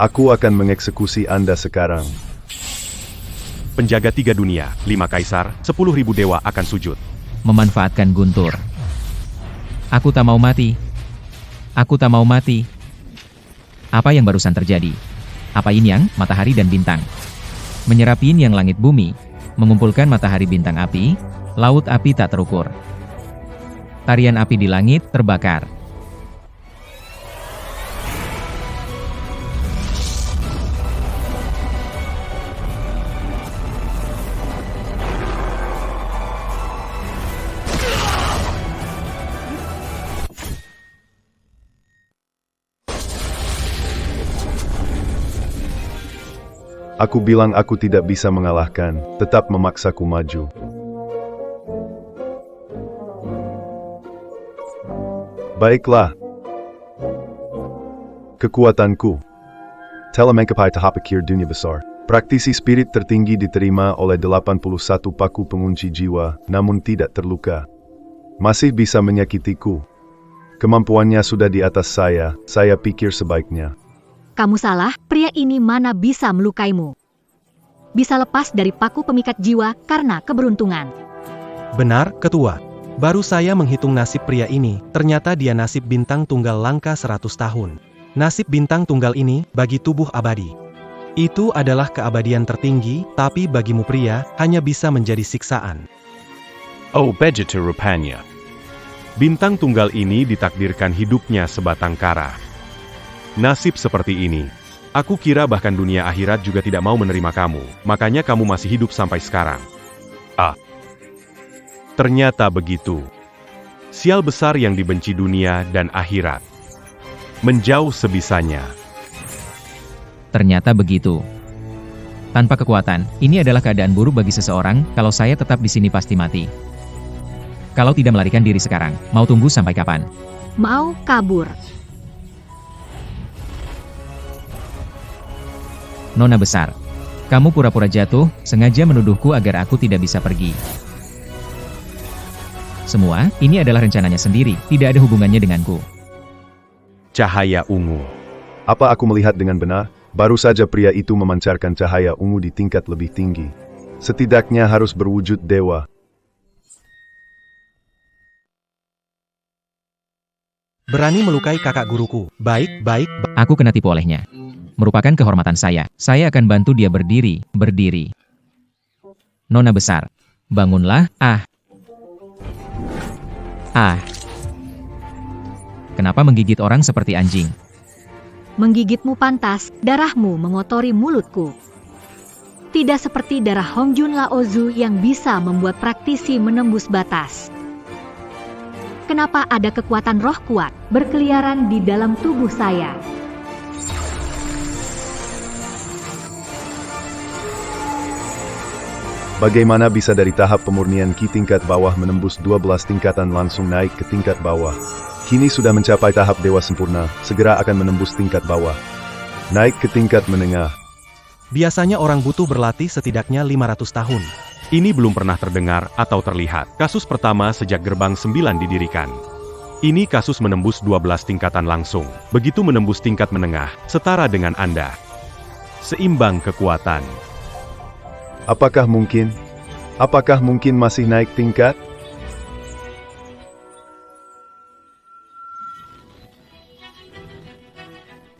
Aku akan mengeksekusi Anda sekarang. Penjaga 3 dunia, 5 kaisar, 10.000 dewa akan sujud. Memanfaatkan guntur. Aku tak mau mati. Aku tak mau mati. Apa yang barusan terjadi? Apa yin yang, matahari dan bintang? Menyerap yin yang langit bumi, mengumpulkan matahari bintang api, laut api tak terukur. Tarian api di langit terbakar. Aku bilang aku tidak bisa mengalahkan, tetap memaksaku maju. Baiklah. Kekuatanku. Telah mencapai tahap akhir dunia besar. Praktisi spirit tertinggi diterima oleh 81 paku pengunci jiwa, namun tidak terluka. Masih bisa menyakitiku. Kemampuannya sudah di atas saya pikir sebaiknya. Kamu salah, pria ini mana bisa melukaimu. Bisa lepas dari paku pemikat jiwa karena keberuntungan. Benar, Ketua. Baru saya menghitung nasib pria ini, ternyata dia nasib bintang tunggal langka 100 tahun. Nasib bintang tunggal ini, bagi tubuh abadi. Itu adalah keabadian tertinggi, tapi bagimu pria, hanya bisa menjadi siksaan. Oh Vegeta rupanya. Bintang tunggal ini ditakdirkan hidupnya sebatang kara. Nasib seperti ini. Aku kira bahkan dunia akhirat juga tidak mau menerima kamu, makanya kamu masih hidup sampai sekarang. Ah. Ternyata begitu. Sial besar yang dibenci dunia dan akhirat. Menjauh sebisanya. Ternyata begitu. Tanpa kekuatan, ini adalah keadaan buruk bagi seseorang. Kalau saya tetap di sini pasti mati. Kalau tidak melarikan diri sekarang, mau tunggu sampai kapan? Mau kabur. Nona besar. Kamu pura-pura jatuh, sengaja menuduhku agar aku tidak bisa pergi. Semua, ini adalah rencananya sendiri, tidak ada hubungannya denganku. Cahaya ungu. Apa aku melihat dengan benar? Baru saja pria itu memancarkan cahaya ungu di tingkat lebih tinggi. Setidaknya harus berwujud dewa. Berani melukai kakak guruku. Baik. Aku kena tipu olehnya. Merupakan kehormatan saya. Saya akan bantu dia berdiri. Nona besar. Bangunlah, Kenapa menggigit orang seperti anjing? Menggigitmu pantas, darahmu mengotori mulutku. Tidak seperti darah Hongjun Laozu yang bisa membuat praktisi menembus batas. Kenapa ada kekuatan roh kuat berkeliaran di dalam tubuh saya? Bagaimana bisa dari tahap pemurnian Ki tingkat bawah menembus 12 tingkatan langsung naik ke tingkat bawah? Kini sudah mencapai tahap dewa sempurna, segera akan menembus tingkat bawah. Naik ke tingkat menengah. Biasanya orang butuh berlatih setidaknya 500 tahun. Ini belum pernah terdengar atau terlihat. Kasus pertama sejak gerbang 9 didirikan. Ini kasus menembus 12 tingkatan langsung. Begitu menembus tingkat menengah, setara dengan Anda. Seimbang kekuatan. Apakah mungkin? Apakah mungkin masih naik tingkat?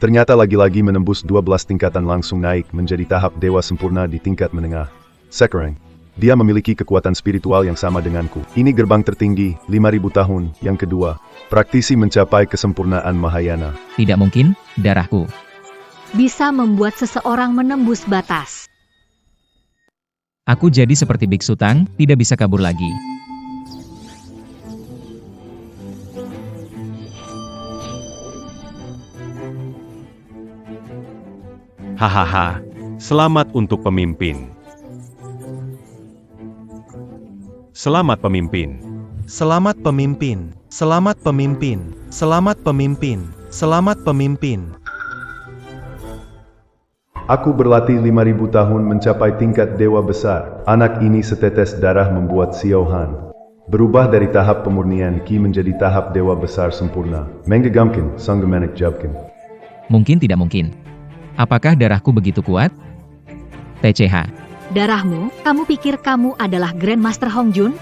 Ternyata lagi-lagi menembus 12 tingkatan langsung naik menjadi tahap dewa sempurna di tingkat menengah. Sekarang, dia memiliki kekuatan spiritual yang sama denganku. Ini gerbang tertinggi, 5.000 tahun. Yang kedua, praktisi mencapai kesempurnaan Mahayana. Tidak mungkin, darahku. Bisa membuat seseorang menembus batas. Aku jadi seperti biksu Tang, tidak bisa kabur lagi. Hahaha, selamat untuk pemimpin. Selamat pemimpin. Selamat pemimpin. Selamat pemimpin. Selamat pemimpin. Selamat pemimpin. Aku berlatih 5.000 tahun mencapai tingkat dewa besar. Anak ini setetes darah membuat Xiao Han berubah dari tahap pemurnian Ki menjadi tahap dewa besar sempurna. Menggegamkan, sangat menakjubkan. Mungkin tidak mungkin. Apakah darahku begitu kuat? TCH. Darahmu, kamu pikir kamu adalah Grandmaster Hongjun?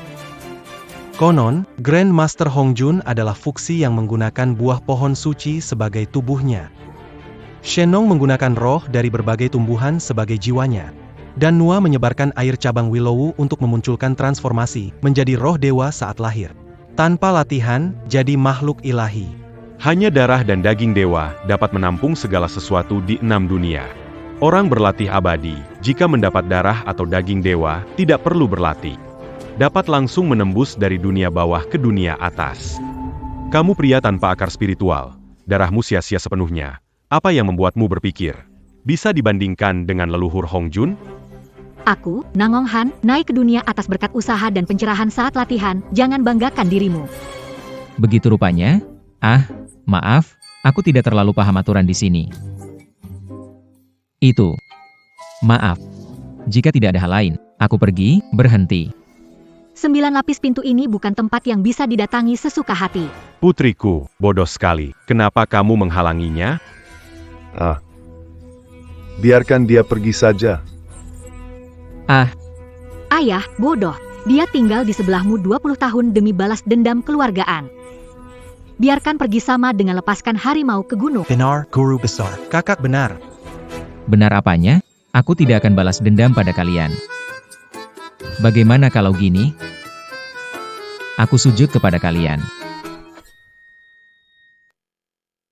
Konon, Grandmaster Hongjun adalah fuksi yang menggunakan buah pohon suci sebagai tubuhnya. Shenong menggunakan roh dari berbagai tumbuhan sebagai jiwanya. Dan Nua menyebarkan air cabang Willowu untuk memunculkan transformasi menjadi roh dewa saat lahir. Tanpa latihan, jadi makhluk ilahi. Hanya darah dan daging dewa dapat menampung segala sesuatu di 6 dunia. Orang berlatih abadi, jika mendapat darah atau daging dewa, tidak perlu berlatih. Dapat langsung menembus dari dunia bawah ke dunia atas. Kamu pria tanpa akar spiritual, darahmu sia-sia sepenuhnya. Apa yang membuatmu berpikir bisa dibandingkan dengan leluhur Hongjun? Aku, Nangong Han, naik ke dunia atas berkat usaha dan pencerahan saat latihan, jangan banggakan dirimu. Begitu rupanya? Maaf, aku tidak terlalu paham aturan di sini. Itu. Maaf. Jika tidak ada hal lain, aku pergi, berhenti. 9 lapis pintu ini bukan tempat yang bisa didatangi sesuka hati. Putriku, bodoh sekali. Kenapa kamu menghalanginya? Biarkan dia pergi saja. Ayah, bodoh. Dia tinggal di sebelahmu 20 tahun demi balas dendam keluargaan. Biarkan pergi sama dengan lepaskan harimau ke gunung. Benar, Guru Besar. Kakak benar. Benar apanya? Aku tidak akan balas dendam pada kalian. Bagaimana kalau gini? Aku sujud kepada kalian.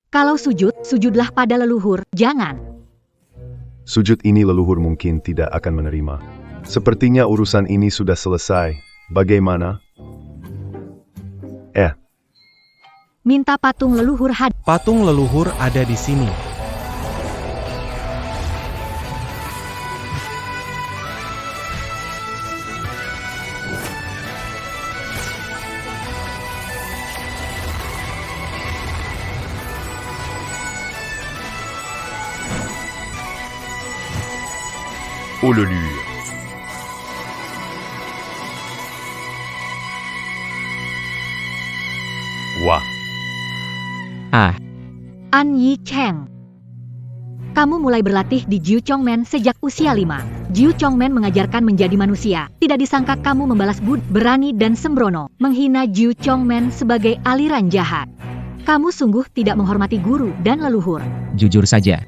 Kalau sujud, sujudlah pada leluhur, jangan. Sujud ini leluhur mungkin tidak akan menerima. Sepertinya urusan ini sudah selesai. Bagaimana? Minta patung leluhur hadir. Patung leluhur ada di sini. Oh leluhur. Wah. An Yi Cheng. Kamu mulai berlatih di Jiu Chongmen sejak usia 5. Jiu Chongmen mengajarkan menjadi manusia. Tidak disangka kamu membalas budi, berani dan sembrono, menghina Jiu Chongmen sebagai aliran jahat. Kamu sungguh tidak menghormati guru dan leluhur. Jujur saja.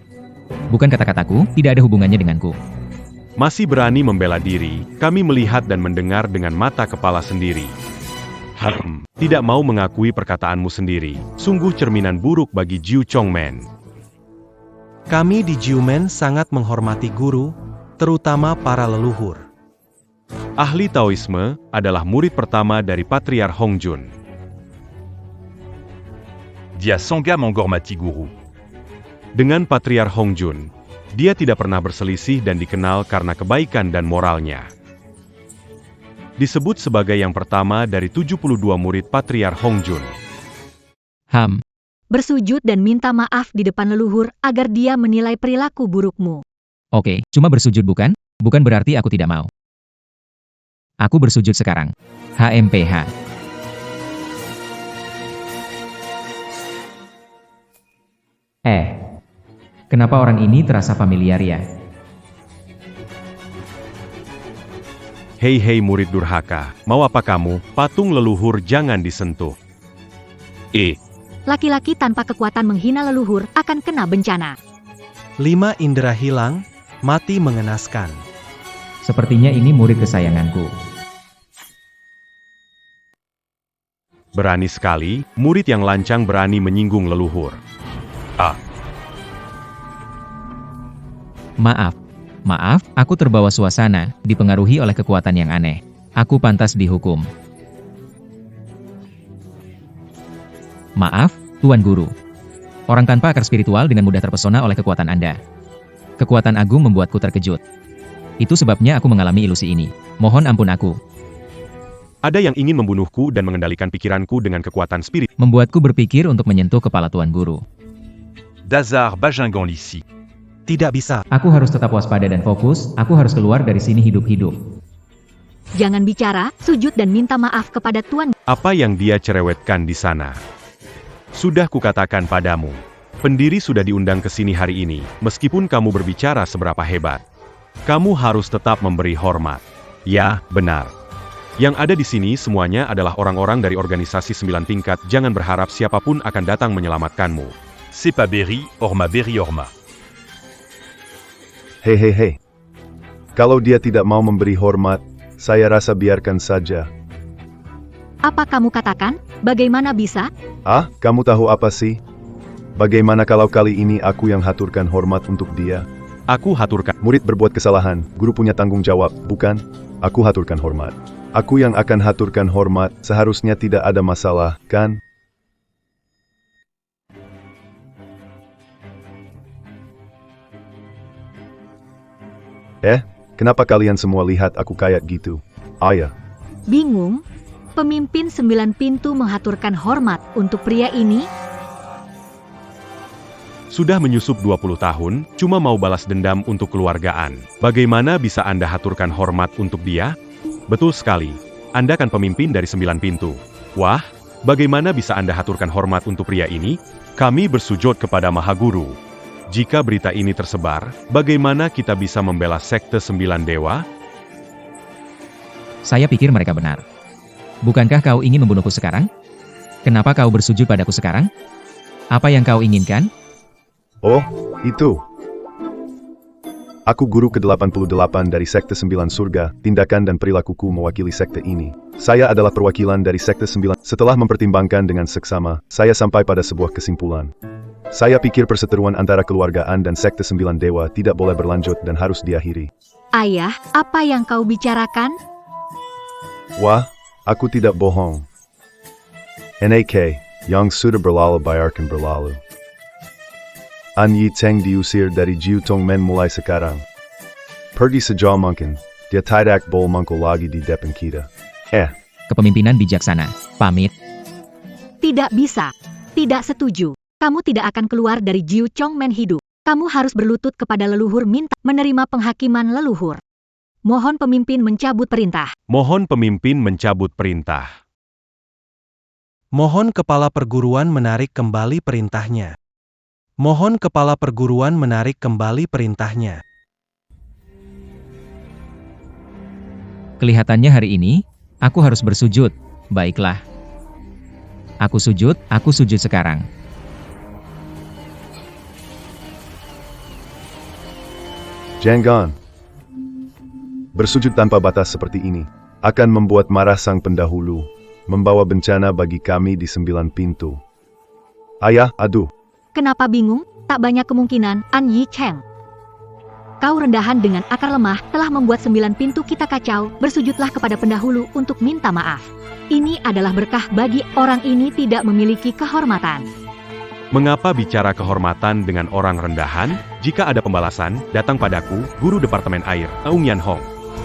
Bukan kata-kataku, tidak ada hubungannya denganku. Masih berani membela diri, kami melihat dan mendengar dengan mata kepala sendiri. Tidak mau mengakui perkataanmu sendiri, sungguh cerminan buruk bagi Jiu Chongmen. Kami di Jiumen sangat menghormati guru, terutama para leluhur. Ahli Taoisme adalah murid pertama dari Patriark Hongjun. Dia Sangha menghormati guru. Dengan Patriark Hongjun, dia tidak pernah berselisih dan dikenal karena kebaikan dan moralnya. Disebut sebagai yang pertama dari 72 murid Patriark Hongjun. Bersujud dan minta maaf di depan leluhur agar dia menilai perilaku burukmu. Oke, cuma bersujud bukan? Bukan berarti aku tidak mau. Aku bersujud sekarang. HMPH. Kenapa orang ini terasa familiar ya? Hei murid durhaka, mau apa kamu? Patung leluhur jangan disentuh. Laki-laki tanpa kekuatan menghina leluhur akan kena bencana. 5 indera hilang, mati mengenaskan. Sepertinya ini murid kesayanganku. Berani sekali, murid yang lancang berani menyinggung leluhur. Maaf, aku terbawa suasana, dipengaruhi oleh kekuatan yang aneh. Aku pantas dihukum. Maaf, Tuan Guru. Orang tanpa akar spiritual dengan mudah terpesona oleh kekuatan Anda. Kekuatan agung membuatku terkejut. Itu sebabnya aku mengalami ilusi ini. Mohon ampun aku. Ada yang ingin membunuhku dan mengendalikan pikiranku dengan kekuatan spirit. Membuatku berpikir untuk menyentuh kepala Tuan Guru. Dazar Bajingan Lissi. Tidak bisa. Aku harus tetap waspada dan fokus, aku harus keluar dari sini hidup-hidup. Jangan bicara, sujud dan minta maaf kepada Tuan. Apa yang dia cerewetkan di sana? Sudah kukatakan padamu. Pendiri sudah diundang ke sini hari ini, meskipun kamu berbicara seberapa hebat. Kamu harus tetap memberi hormat. Ya, benar. Yang ada di sini semuanya adalah orang-orang dari organisasi 9 tingkat, jangan berharap siapapun akan datang menyelamatkanmu. C'est pas Berry, Orma Berry Orma. Hehehe. Kalau dia tidak mau memberi hormat, saya rasa biarkan saja. Apa kamu katakan? Bagaimana bisa? Ah, kamu tahu apa sih? Bagaimana kalau kali ini aku yang haturkan hormat untuk dia? Aku haturkan. Murid berbuat kesalahan, guru punya tanggung jawab, bukan? Aku haturkan hormat. Aku yang akan haturkan hormat, seharusnya tidak ada masalah, kan? Kenapa kalian semua lihat aku kayak gitu? Ayah. Bingung? Pemimpin 9 pintu menghaturkan hormat untuk pria ini? Sudah menyusup 20 tahun, cuma mau balas dendam untuk keluargaan. Bagaimana bisa Anda haturkan hormat untuk dia? Betul sekali. Anda kan pemimpin dari 9 pintu. Wah, bagaimana bisa Anda haturkan hormat untuk pria ini? Kami bersujud kepada Maha Guru. Jika berita ini tersebar, bagaimana kita bisa membela sekte 9 dewa? Saya pikir mereka benar. Bukankah kau ingin membunuhku sekarang? Kenapa kau bersujud padaku sekarang? Apa yang kau inginkan? Oh, itu. Aku guru ke-88 dari Sekte 9 Surga, tindakan dan perilakuku mewakili sekte ini. Saya adalah perwakilan dari Sekte 9. Setelah mempertimbangkan dengan seksama, saya sampai pada sebuah kesimpulan. Saya pikir perseteruan antara keluargaan dan Sekte 9 Dewa tidak boleh berlanjut dan harus diakhiri. Ayah, apa yang kau bicarakan? Wah, aku tidak bohong. NAK, yang sudah berlalu biarkan berlalu. An Yi Teng diusir dari Jiu Tong Men mulai sekarang. Pergi sejauh mungkin, dia tidak boleh mangkul lagi di depan kita. Kepemimpinan bijaksana. Pamit. Tidak bisa. Tidak setuju. Kamu tidak akan keluar dari Jiu Chong Men hidup. Kamu harus berlutut kepada leluhur minta menerima penghakiman leluhur. Mohon pemimpin mencabut perintah. Mohon pemimpin mencabut perintah. Mohon kepala perguruan menarik kembali perintahnya. Mohon kepala perguruan menarik kembali perintahnya. Kelihatannya hari ini, aku harus bersujud. Baiklah. Aku sujud sekarang. Jangan. Bersujud tanpa batas seperti ini akan membuat marah sang pendahulu, membawa bencana bagi kami di 9 pintu. Ayah, aduh. Kenapa bingung? Tak banyak kemungkinan, An Yi Cheng. Kau rendahan dengan akar lemah telah membuat 9 pintu kita kacau. Bersujudlah kepada pendahulu untuk minta maaf. Ini adalah berkah bagi orang ini tidak memiliki kehormatan. Mengapa bicara kehormatan dengan orang rendahan? Jika ada pembalasan, datang padaku, guru Departemen Air, Aung Yan Hong.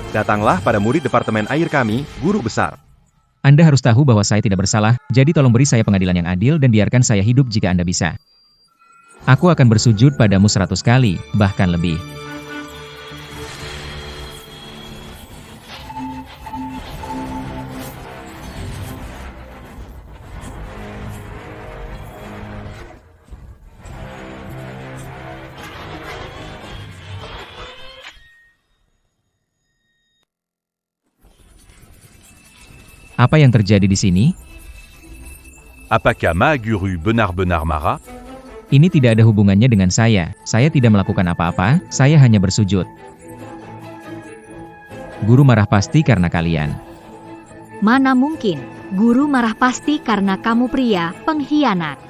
Datanglah pada murid Departemen Air kami, guru besar. Anda harus tahu bahwa saya tidak bersalah, jadi tolong beri saya pengadilan yang adil dan biarkan saya hidup jika Anda bisa. Aku akan bersujud padamu 100 kali, bahkan lebih. Apa yang terjadi di sini? Apakah Ma Guru benar-benar marah? Ini tidak ada hubungannya dengan saya. Saya tidak melakukan apa-apa, saya hanya bersujud. Guru marah pasti karena kalian. Mana mungkin? Guru marah pasti karena kamu pria pengkhianat.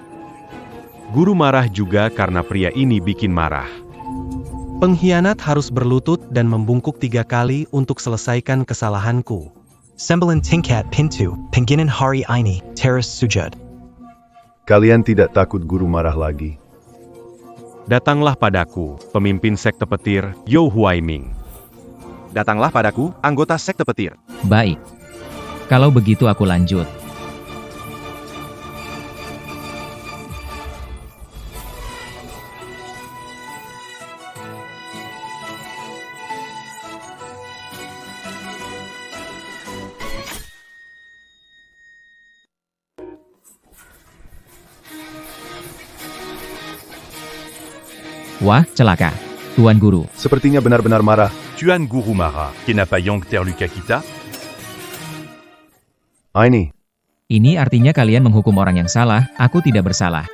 Guru marah juga karena pria ini bikin marah. Pengkhianat harus berlutut dan membungkuk 3 kali untuk selesaikan kesalahanku. Sembilan tingkat pintu, pimpinan hari ini, teras sujud. Kalian tidak takut guru marah lagi? Datanglah padaku, pemimpin sekte petir, Yo Huaiming. Datanglah padaku, anggota sekte petir. Baik. Kalau begitu aku lanjut. Wah, celaka. Tuan Guru, Sepertinya benar-benar marah. Tuan Guru Mara, kenapa yang terluka kita? Aini, ini artinya kalian menghukum orang yang salah, aku tidak bersalah.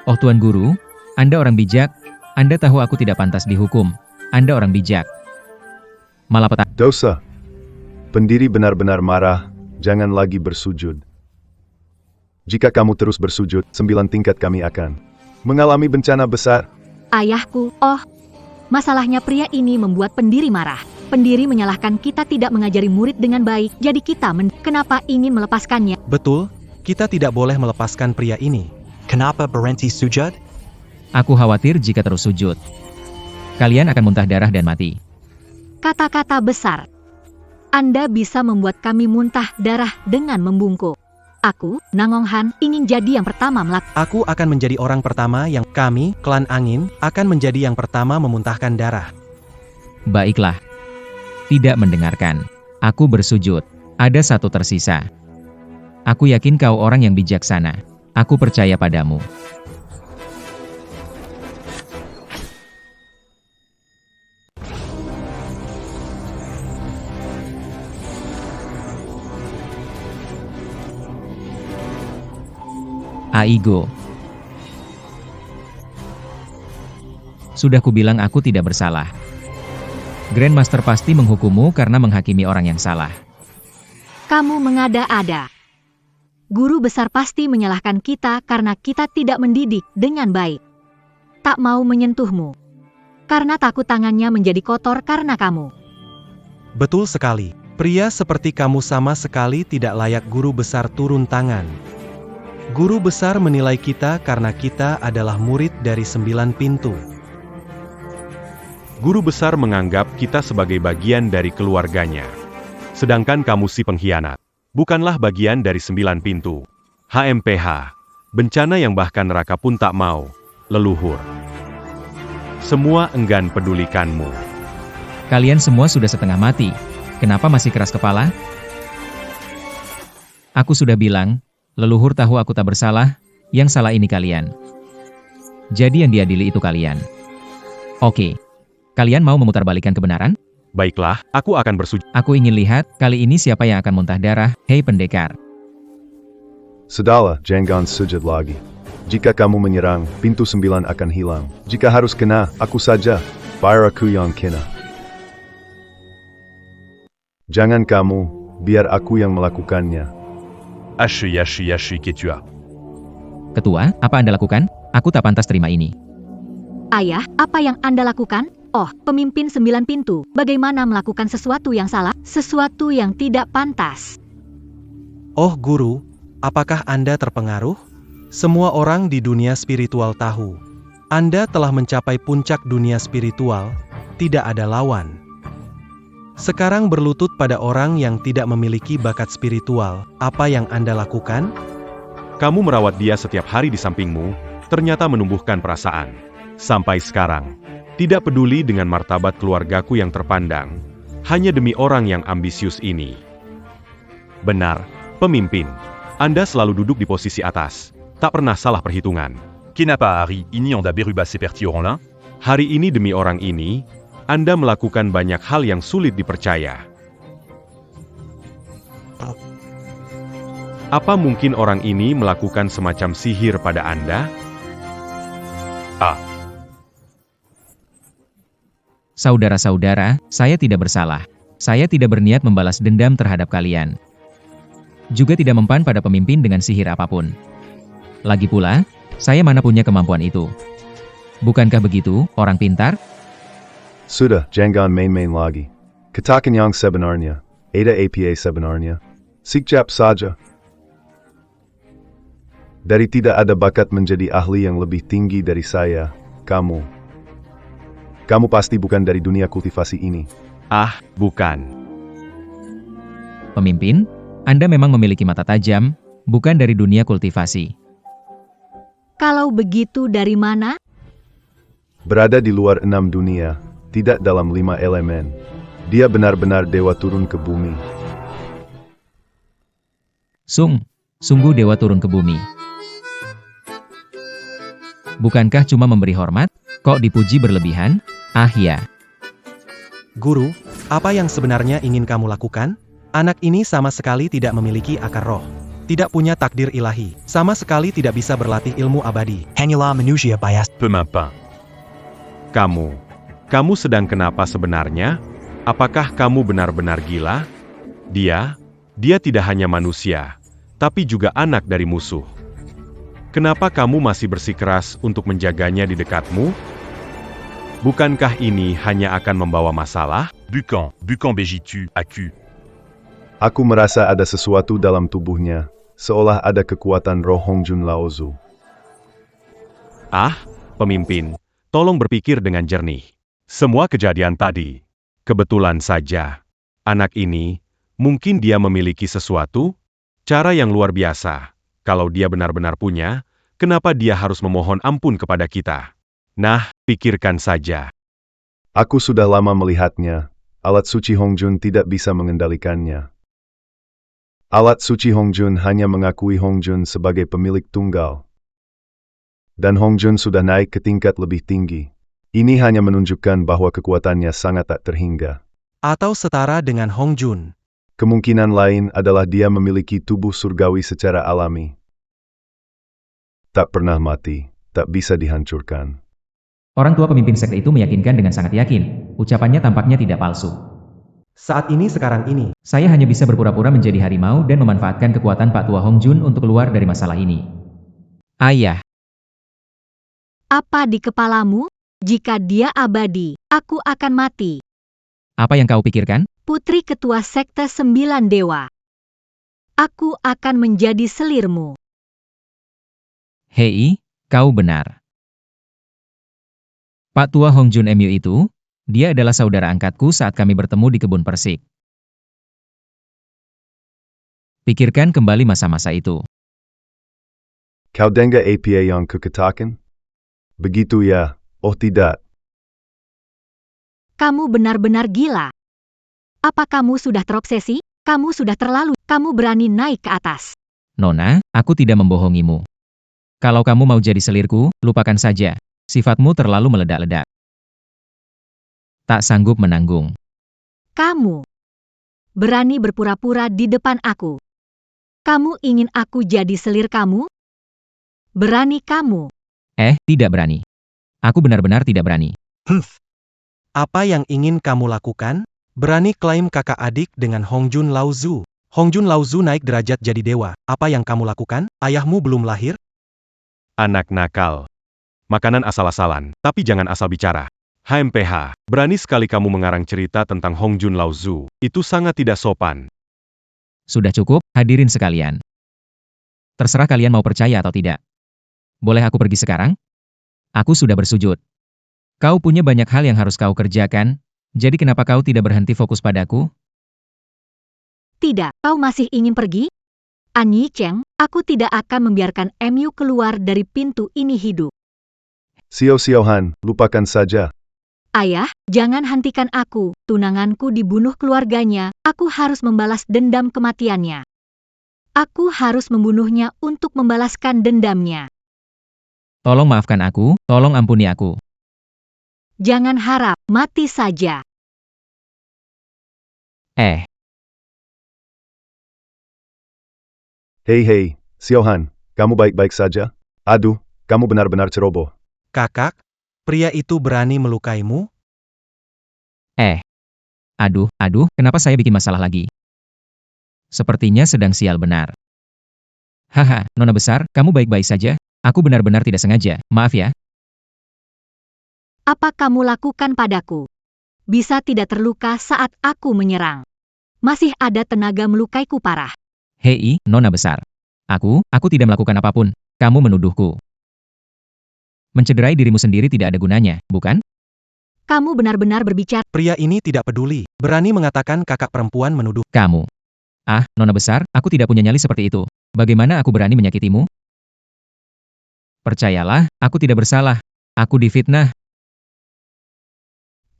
Oh Tuan Guru, Anda orang bijak, Anda tahu aku tidak pantas dihukum. Anda orang bijak. Malapetaka. dosa. Pendiri benar-benar marah, jangan lagi bersujud. Jika kamu terus bersujud, 9 tingkat kami akan mengalami bencana besar. Ayahku, masalahnya pria ini membuat pendiri marah. Pendiri menyalahkan kita tidak mengajari murid dengan baik, jadi kita kenapa ingin melepaskannya? Betul, kita tidak boleh melepaskan pria ini. Kenapa berhenti sujud? Aku khawatir jika terus sujud. Kalian akan muntah darah dan mati. Kata-kata besar. Anda bisa membuat kami muntah darah dengan membungkuk. Aku, Nangonghan, ingin jadi yang pertama melakukan. Aku akan menjadi orang pertama yang kami, klan angin, akan menjadi yang pertama memuntahkan darah. Baiklah. Tidak mendengarkan. Aku bersujud. Ada satu tersisa. Aku yakin kau orang yang bijaksana. Aku percaya padamu. Aigo. Sudah kubilang aku tidak bersalah. Grandmaster pasti menghukummu karena menghakimi orang yang salah. Kamu mengada-ada. Guru besar pasti menyalahkan kita karena kita tidak mendidik dengan baik. Tak mau menyentuhmu. Karena takut tangannya menjadi kotor karena kamu. Betul sekali. Pria seperti kamu sama sekali tidak layak guru besar turun tangan. Guru besar menilai kita karena kita adalah murid dari 9 pintu. Guru besar menganggap kita sebagai bagian dari keluarganya. Sedangkan kamu si pengkhianat. Bukanlah bagian dari 9 pintu. HMPH. Bencana yang bahkan neraka pun tak mau. Leluhur. Semua enggan pedulikanmu. Kalian semua sudah setengah mati. Kenapa masih keras kepala? Aku sudah bilang, leluhur tahu aku tak bersalah, yang salah ini kalian. Jadi yang diadili itu kalian. Oke. Kalian mau memutarbalikkan kebenaran? Baiklah, aku akan bersujud. Aku ingin lihat, kali ini siapa yang akan muntah darah, hei pendekar. Sudahlah, jangan sujud lagi. Jika kamu menyerang, pintu 9 akan hilang. Jika harus kena, aku saja. Biar aku yang kena. Jangan kamu, biar aku yang melakukannya. Ashui, Ketua. Ketua, apa Anda lakukan? Aku tak pantas terima ini. Ayah, apa yang Anda lakukan? Oh, pemimpin 9 pintu, bagaimana melakukan sesuatu yang salah, sesuatu yang tidak pantas? Oh guru, apakah Anda terpengaruh? Semua orang di dunia spiritual tahu. Anda telah mencapai puncak dunia spiritual, tidak ada lawan. Sekarang berlutut pada orang yang tidak memiliki bakat spiritual, apa yang Anda lakukan? Kamu merawat dia setiap hari di sampingmu, ternyata menumbuhkan perasaan. Sampai sekarang. Tidak peduli dengan martabat keluargaku yang terpandang, hanya demi orang yang ambisius ini. Benar, pemimpin. Anda selalu duduk di posisi atas. Tak pernah salah perhitungan. Kenapa hari ini Anda berubah seperti orang lain? Hari ini demi orang ini, Anda melakukan banyak hal yang sulit dipercaya. Apa mungkin orang ini melakukan semacam sihir pada Anda? Saudara-saudara, saya tidak bersalah. Saya tidak berniat membalas dendam terhadap kalian. Juga tidak mempan pada pemimpin dengan sihir apapun. Lagi pula, saya mana punya kemampuan itu. Bukankah begitu, orang pintar? Sudah, jangan main-main lagi. Katakan yang sebenarnya. Ada apa sebenarnya? Sikap saja. Dari tidak ada bakat menjadi ahli yang lebih tinggi dari saya, kamu. Kamu pasti bukan dari dunia kultivasi ini. Ah, bukan. Pemimpin, Anda memang memiliki mata tajam, bukan dari dunia kultivasi. Kalau begitu dari mana? Berada di luar 6 dunia, tidak dalam 5 elemen. Dia benar-benar dewa turun ke bumi. Sungguh dewa turun ke bumi. Bukankah cuma memberi hormat? Kok dipuji berlebihan? Ah ya, Guru, apa yang sebenarnya ingin kamu lakukan? Anak ini sama sekali tidak memiliki akar roh. Tidak punya takdir ilahi. Sama sekali tidak bisa berlatih ilmu abadi. Hanyalah manusia biasa. Peu m'importe. Kamu sedang kenapa sebenarnya? Apakah kamu benar-benar gila? Dia tidak hanya manusia, tapi juga anak dari musuh. Kenapa kamu masih bersikeras untuk menjaganya di dekatmu? Bukankah ini hanya akan membawa masalah? Bucan Begitu, Aku. Aku merasa ada sesuatu dalam tubuhnya, seolah ada kekuatan roh Hongjun Laozu. Ah, pemimpin, tolong berpikir dengan jernih. Semua kejadian tadi, kebetulan saja. Anak ini, mungkin dia memiliki sesuatu, cara yang luar biasa. Kalau dia benar-benar punya, kenapa dia harus memohon ampun kepada kita? Nah, pikirkan saja. Aku sudah lama melihatnya, alat suci Hongjun tidak bisa mengendalikannya. Alat suci Hongjun hanya mengakui Hongjun sebagai pemilik tunggal. Dan Hongjun sudah naik ke tingkat lebih tinggi. Ini hanya menunjukkan bahwa kekuatannya sangat tak terhingga. Atau setara dengan Hongjun. Kemungkinan lain adalah dia memiliki tubuh surgawi secara alami. Tak pernah mati, tak bisa dihancurkan. orang tua pemimpin sekte itu meyakinkan dengan sangat yakin. Ucapannya tampaknya tidak palsu. Saat ini sekarang ini, Saya hanya bisa berpura-pura menjadi harimau dan memanfaatkan kekuatan Pak Tua Hongjun untuk keluar dari masalah ini. Ayah, Apa di kepalamu? Jika dia abadi, aku akan mati. apa yang kau pikirkan? Putri Ketua Sekte Sembilan Dewa. Aku akan menjadi selirmu. Hei, kau benar. Pak Tua Hongjun MU itu, dia adalah saudara angkatku saat kami bertemu di kebun persik. Pikirkan kembali masa-masa itu. Kau dengar apa yang kukatakan? Begitu ya, oh tidak. Kamu benar-benar gila. Apa kamu sudah terobsesi? Kamu sudah terlalu. Kamu berani naik ke atas. Nona, aku tidak membohongimu. Kalau kamu mau jadi selirku, lupakan saja. Sifatmu terlalu meledak-ledak. Tak sanggup menanggung. Kamu berani berpura-pura di depan aku. Kamu ingin aku jadi selir kamu? Berani kamu? Tidak berani. Aku benar-benar tidak berani. apa yang ingin kamu lakukan? Berani klaim kakak adik dengan Hongjun Laozu. Hongjun Laozu naik derajat jadi dewa. Apa yang kamu lakukan? Ayahmu belum lahir? Anak nakal. Makanan asal-asalan, tapi jangan asal bicara. HMPH, berani sekali kamu mengarang cerita tentang Hongjun Laozu. Itu sangat tidak sopan. Sudah cukup, hadirin sekalian. Terserah kalian mau percaya atau tidak. Boleh aku pergi sekarang? Aku sudah bersujud. Kau punya banyak hal yang harus kau kerjakan, jadi kenapa kau tidak berhenti fokus padaku? Tidak, kau masih ingin pergi? Anyi Cheng, aku tidak akan membiarkan MU keluar dari pintu ini hidup. Xiao-Xiaohan, lupakan saja. Ayah, jangan hentikan aku. Tunanganku dibunuh keluarganya. Aku harus membalas dendam kematiannya. Aku harus membunuhnya untuk membalaskan dendamnya. Tolong maafkan aku, tolong ampuni aku. Jangan harap mati saja. Hei, Xiaohan, kamu baik-baik saja? Aduh, kamu benar-benar ceroboh. Kakak, pria itu berani melukaimu? Aduh, kenapa saya bikin masalah lagi? Sepertinya sedang sial benar. Haha, Nona besar, kamu baik-baik saja? Aku benar-benar tidak sengaja, maaf ya. Apa kamu lakukan padaku? Bisa tidak terluka saat aku menyerang. Masih ada tenaga melukaiku parah. Hei, Nona besar. Aku tidak melakukan apapun. Kamu menuduhku. Mencederai dirimu sendiri tidak ada gunanya, bukan? Kamu benar-benar berbicara. Pria ini tidak peduli. Berani mengatakan kakak perempuan menuduh. Kamu. Nona besar, aku tidak punya nyali seperti itu. Bagaimana aku berani menyakitimu? Percayalah, aku tidak bersalah. Aku difitnah.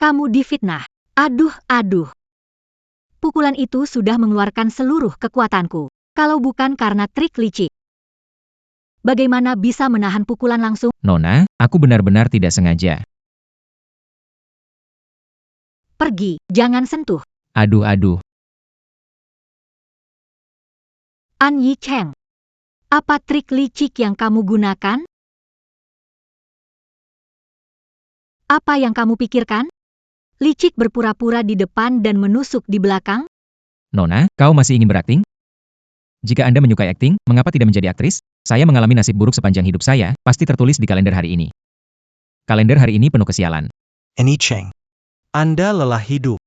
Kamu difitnah. Aduh. Pukulan itu sudah mengeluarkan seluruh kekuatanku. Kalau bukan karena trik licik. Bagaimana bisa menahan pukulan langsung? Nona, aku benar-benar tidak sengaja. Pergi, jangan sentuh. Aduh. An Yi Cheng. Apa trik licik yang kamu gunakan? Apa yang kamu pikirkan? Licik berpura-pura di depan dan menusuk di belakang? Nona, kau masih ingin berakting? Jika Anda menyukai akting, mengapa tidak menjadi aktris? Saya mengalami nasib buruk sepanjang hidup saya, pasti tertulis di kalender hari ini. Kalender hari ini penuh kesialan. Annie Cheng. Anda lelah hidup.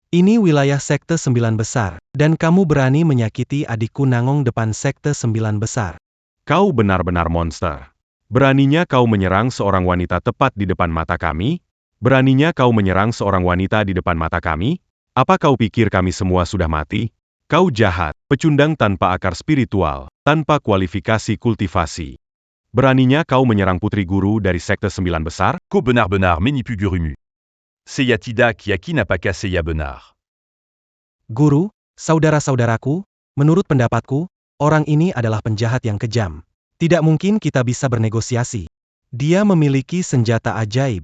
Ini wilayah Sekte 9 Besar, dan kamu berani menyakiti adikku Nangong depan Sekte 9 Besar. Kau benar-benar monster. Beraninya kau menyerang seorang wanita tepat di depan mata kami? Beraninya kau menyerang seorang wanita di depan mata kami? Apa kau pikir kami semua sudah mati? Kau jahat, pecundang tanpa akar spiritual, tanpa kualifikasi kultivasi. Beraninya kau menyerang putri guru dari Sekte 9 Besar? Ko benar-benar menipugurumu. Seyatida kiaki n'a pas cassé ya benar. Guru, saudara-saudaraku, menurut pendapatku, orang ini adalah penjahat yang kejam. Tidak mungkin kita bisa bernegosiasi. Dia memiliki senjata ajaib.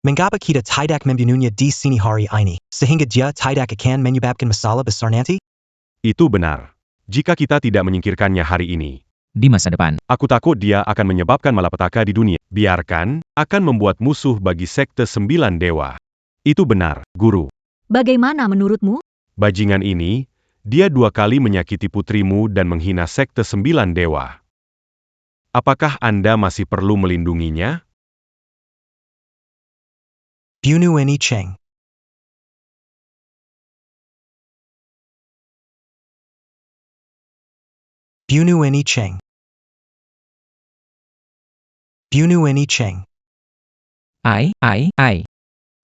Mengapa kita tidak membunuhnya di sini hari ini, sehingga dia tidak akan menyebabkan masalah besar nanti? Itu benar. Jika kita tidak menyingkirkannya hari ini, Di masa depan, aku takut dia akan menyebabkan malapetaka di dunia. Biarkan, akan membuat musuh bagi Sekte 9 Dewa. Itu benar, Guru. Bagaimana menurutmu? Bajingan ini, dia 2 kali menyakiti putrimu dan menghina Sekte 9 Dewa. Apakah Anda masih perlu melindunginya? Bunuh Annie Cheng. Bunuh Annie Cheng. Bunuh Annie Cheng. Ai.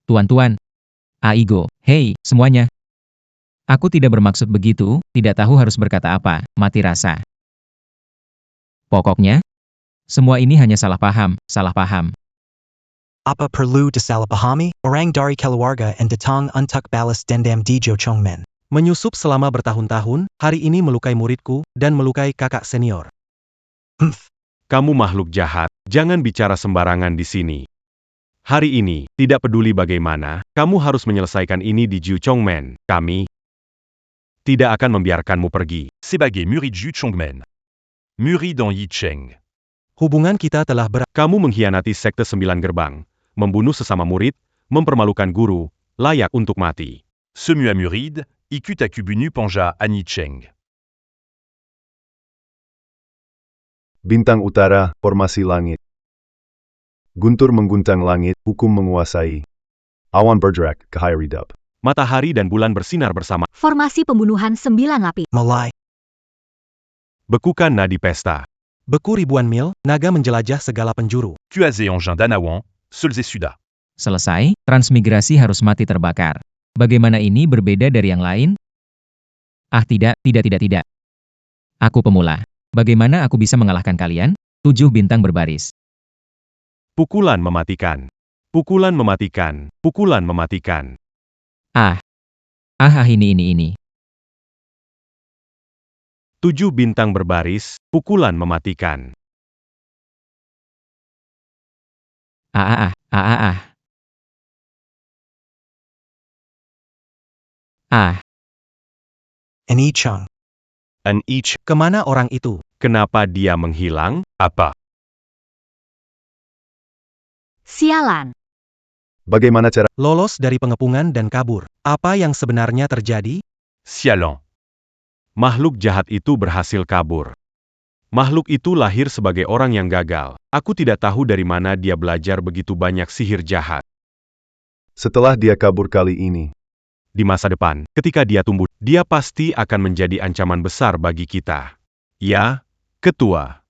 Tuan-tuan. Aigo, hei, semuanya. Aku tidak bermaksud begitu, tidak tahu harus berkata apa, mati rasa. Pokoknya, semua ini hanya salah paham. Apa perlu disalahpahami? Orang dari keluarga and datang untuk balas dendam di Jo Chongmen. Menyusup selama bertahun-tahun, hari ini melukai muridku, dan melukai kakak senior. Kamu makhluk jahat, jangan bicara sembarangan di sini. Hari ini, tidak peduli bagaimana, kamu harus menyelesaikan ini di Jiu Chongmen. Kami tidak akan membiarkanmu pergi. Sebagai murid Ju Chongmen. Murid dans Yi Cheng. Hubungan kita telah Kamu mengkhianati Sekte 9 Gerbang, membunuh sesama murid, mempermalukan guru, layak untuk mati. Semua murid, ikut aku bunu panja Annie Cheng. Bintang Utara, formasi langit. Guntur mengguntang langit, hukum menguasai. Awan bergerak, cahaya redup. Matahari dan bulan bersinar bersama. Formasi pembunuhan 9 lapis. Malai. Bekukan nadi pesta. beku ribuan mil, naga menjelajah segala penjuru. Kuaze engin d'Anawan, Solze Suda. Selesai, transmigrasi harus mati terbakar. Bagaimana ini berbeda dari yang lain? Ah tidak. Aku pemula. Bagaimana aku bisa mengalahkan kalian? 7 bintang berbaris. Pukulan mematikan. Pukulan mematikan. Pukulan mematikan. Ini. 7 bintang berbaris, pukulan mematikan. Annie Cheng. An Ich. Kemana orang itu? Kenapa dia menghilang? Apa. Sialan. Bagaimana cara Lolos dari pengepungan dan kabur. Apa yang sebenarnya terjadi? Sialan. Makhluk jahat itu berhasil kabur. Makhluk itu lahir sebagai orang yang gagal. Aku tidak tahu dari mana dia belajar begitu banyak sihir jahat. setelah dia kabur kali ini? Di masa depan, ketika dia tumbuh, dia pasti akan menjadi ancaman besar bagi kita. Ya, Ketua.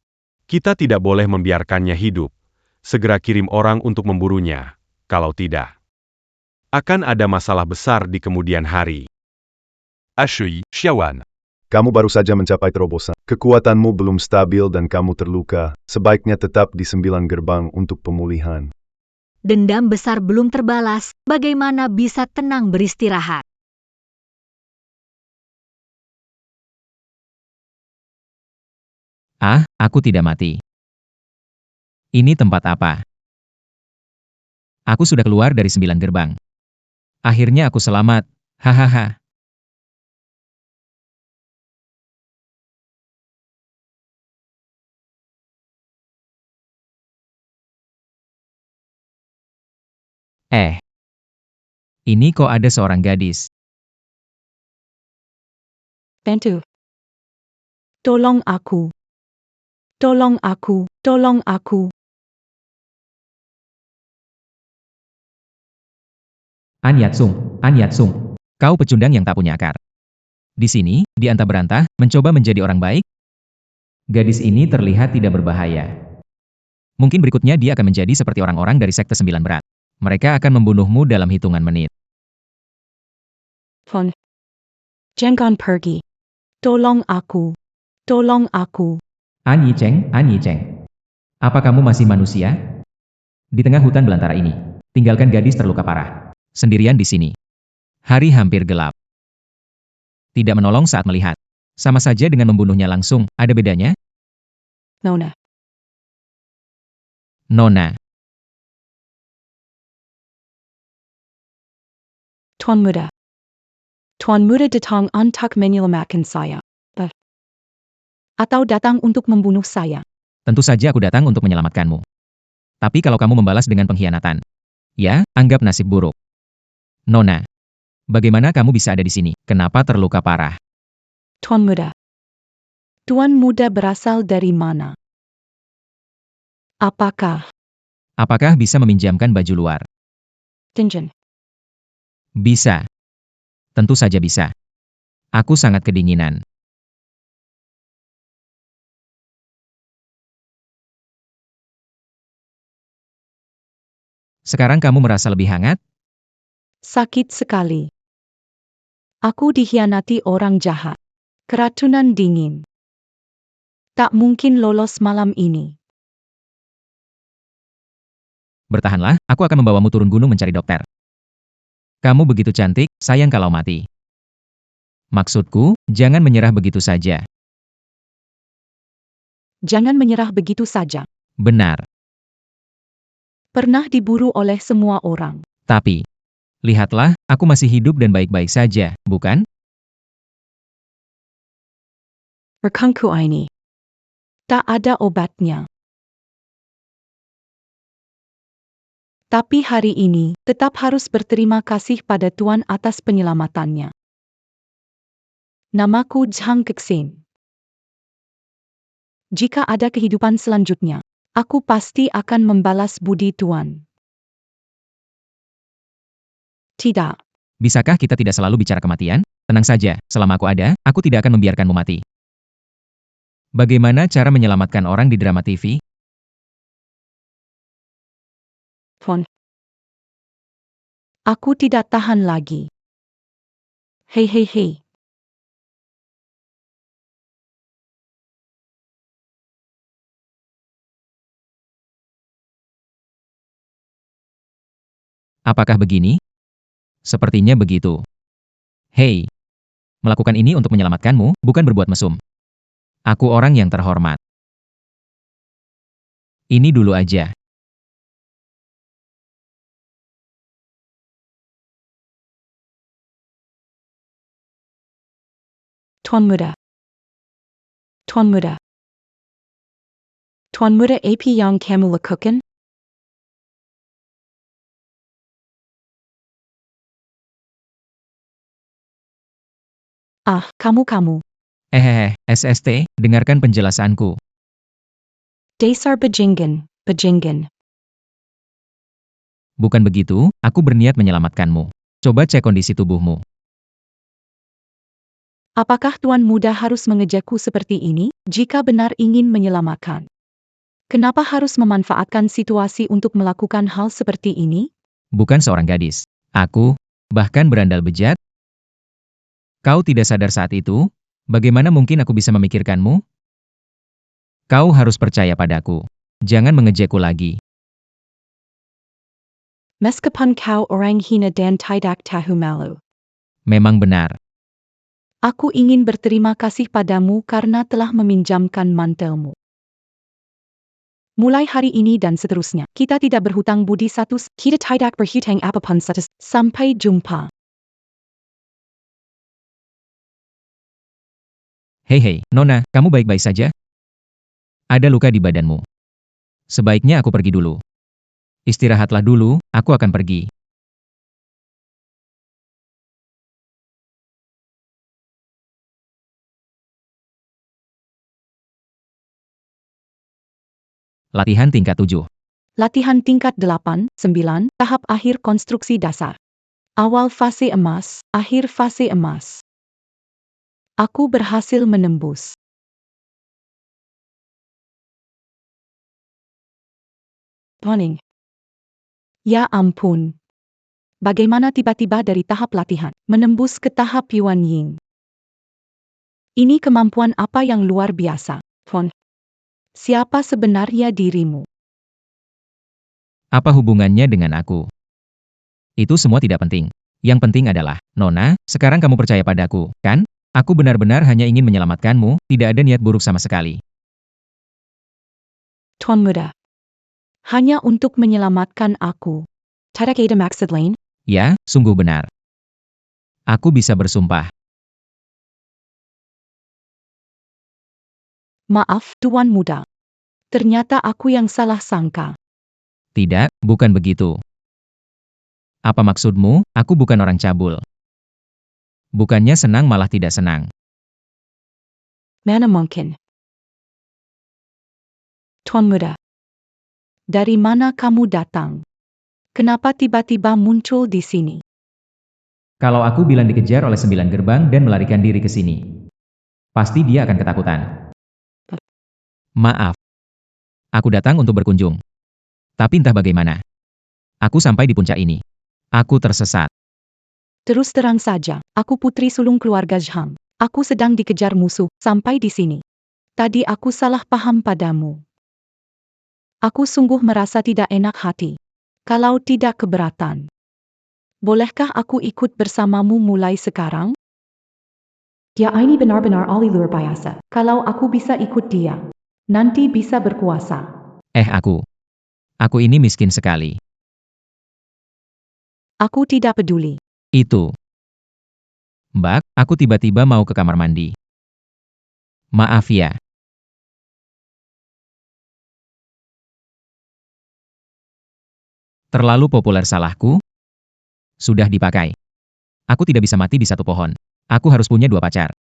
Kita tidak boleh membiarkannya hidup. Segera kirim orang untuk memburunya. Kalau tidak, akan ada masalah besar di kemudian hari. HEI, Xiaowan. Kamu baru saja mencapai terobosan. Kekuatanmu belum stabil dan kamu terluka. Sebaiknya tetap di 9 gerbang untuk pemulihan. Dendam besar belum terbalas, bagaimana bisa tenang beristirahat? Aku tidak mati. Ini tempat apa? Aku sudah keluar dari 9 gerbang. Akhirnya aku selamat. Hahaha. Ini kok ada seorang gadis. Bantu. Tolong aku. Tolong aku. Tolong aku. An Yatsung. Kau pecundang yang tak punya akar. Di sini, di antah-berantah, mencoba menjadi orang baik. Gadis ini terlihat tidak berbahaya. Mungkin berikutnya dia akan menjadi seperti orang-orang dari Sekte Sembilan Berat. Mereka akan membunuhmu dalam hitungan menit. Phone. Jangan pergi. Tolong aku. Tolong aku. An Yicheng. Apa kamu masih manusia? Di tengah hutan belantara ini, tinggalkan gadis terluka parah. Sendirian di sini. Hari hampir gelap. Tidak menolong saat melihat. Sama saja dengan membunuhnya langsung, ada bedanya? Nona. Tuan Muda. Tuan Muda datang untuk menyelamatkan saya. Atau datang untuk membunuh saya. Tentu saja aku datang untuk menyelamatkanmu. Tapi kalau kamu membalas dengan pengkhianatan, ya, anggap nasib buruk. Nona, bagaimana kamu bisa ada di sini? Kenapa terluka parah? Tuan Muda. Tuan Muda berasal dari mana? Apakah bisa meminjamkan baju luar? Dinjan? Bisa. Tentu saja bisa. Aku sangat kedinginan. Sekarang kamu merasa lebih hangat? Sakit sekali. Aku dikhianati orang jahat. Keracunan dingin. Tak mungkin lolos malam ini. Bertahanlah, aku akan membawamu turun gunung mencari dokter. Kamu begitu cantik, sayang kalau mati. Maksudku, jangan menyerah begitu saja. Jangan menyerah begitu saja. Benar. Pernah diburu oleh semua orang. Tapi, lihatlah, aku masih hidup dan baik-baik saja, bukan? Rekangku ini. Tak ada obatnya. Tapi hari ini, tetap harus berterima kasih pada Tuan atas penyelamatannya. Namaku Zhang Kexin. Jika ada kehidupan selanjutnya, aku pasti akan membalas budi Tuan. Tidak. Bisakah kita tidak selalu bicara kematian? Tenang saja, selama aku ada, aku tidak akan membiarkanmu mati. Bagaimana cara menyelamatkan orang di drama TV? Phone. Aku tidak tahan lagi. Hei. Apakah begini? Sepertinya begitu. Hei, melakukan ini untuk menyelamatkanmu, bukan berbuat mesum. Aku orang yang terhormat. Ini dulu aja. Tuan Muda. Tuan Muda apa yang kamu lakukan? Kamu. SST, dengarkan penjelasanku. Dasar bajingan. Bukan begitu, aku berniat menyelamatkanmu. Coba cek kondisi tubuhmu. Apakah Tuan Muda harus mengejarku seperti ini, jika benar ingin menyelamatkan? Kenapa harus memanfaatkan situasi untuk melakukan hal seperti ini? Bukan seorang gadis. Aku, bahkan berandal bejat. Kau tidak sadar saat itu? Bagaimana mungkin aku bisa memikirkanmu? Kau harus percaya padaku. Jangan mengejekku lagi. Meskipun kau orang hina dan tidak tahu malu. Memang benar. Aku ingin berterima kasih padamu karena telah meminjamkan mantelmu. Mulai hari ini dan seterusnya, kita tidak berhutang budi satu, kita tidak berhutang apapun satu. Sampai jumpa. Hei, Nona, kamu baik-baik saja? Ada luka di badanmu. Sebaiknya aku pergi dulu. Istirahatlah dulu, aku akan pergi. Latihan tingkat 7. Latihan tingkat 8, 9, tahap akhir konstruksi dasar. Awal fase emas, akhir fase emas. Aku berhasil menembus. Warning. Ya ampun. Bagaimana tiba-tiba dari tahap latihan, menembus ke tahap Yuan Ying? Ini kemampuan apa yang luar biasa, Fon? Siapa sebenarnya dirimu? Apa hubungannya dengan aku? Itu semua tidak penting. Yang penting adalah, Nona, sekarang kamu percaya padaku, kan? Aku benar-benar hanya ingin menyelamatkanmu, tidak ada niat buruk sama sekali. Tuan Muda. Hanya untuk menyelamatkan aku. Tidak ada maksud lain? Ya, sungguh benar. Aku bisa bersumpah. Maaf, Tuan Muda. Ternyata aku yang salah sangka. Tidak, bukan begitu. Apa maksudmu? Aku bukan orang cabul. Bukannya senang malah tidak senang. Mana mungkin? Tuan Muda. Dari mana kamu datang? Kenapa tiba-tiba muncul di sini? Kalau aku bilang dikejar oleh 9 gerbang dan melarikan diri ke sini, pasti dia akan ketakutan. Maaf. Aku datang untuk berkunjung. Tapi entah bagaimana. Aku sampai di puncak ini. Aku tersesat. Terus terang saja, aku putri sulung keluarga Zhang. Aku sedang dikejar musuh, sampai di sini. Tadi aku salah paham padamu. Aku sungguh merasa tidak enak hati. Kalau tidak keberatan. Bolehkah aku ikut bersamamu mulai sekarang? Dia ini benar-benar ahli luar biasa. Kalau aku bisa ikut dia, nanti bisa berkuasa. Aku ini miskin sekali. Aku tidak peduli. Itu. Mbak, aku tiba-tiba mau ke kamar mandi. Maaf ya. Terlalu populer salahku? Sudah dipakai. Aku tidak bisa mati di satu pohon. Aku harus punya 2 pacar.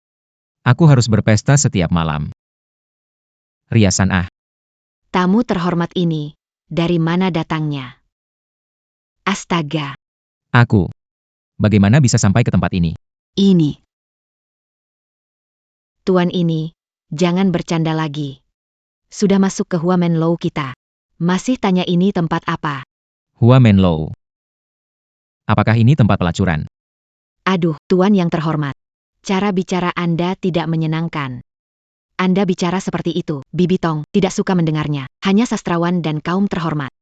Aku harus berpesta setiap malam. Riasan Tamu terhormat ini, dari mana datangnya? Astaga, Aku. Bagaimana bisa sampai ke tempat ini? ini. Tuan ini, jangan bercanda lagi. Sudah masuk ke Hua Menlo kita. Masih tanya ini tempat apa? Hua Menlo. Apakah ini tempat pelacuran? Aduh, Tuan yang terhormat. Cara bicara Anda tidak menyenangkan. Anda bicara seperti itu, Bibi Tong, tidak suka mendengarnya. Hanya sastrawan dan kaum terhormat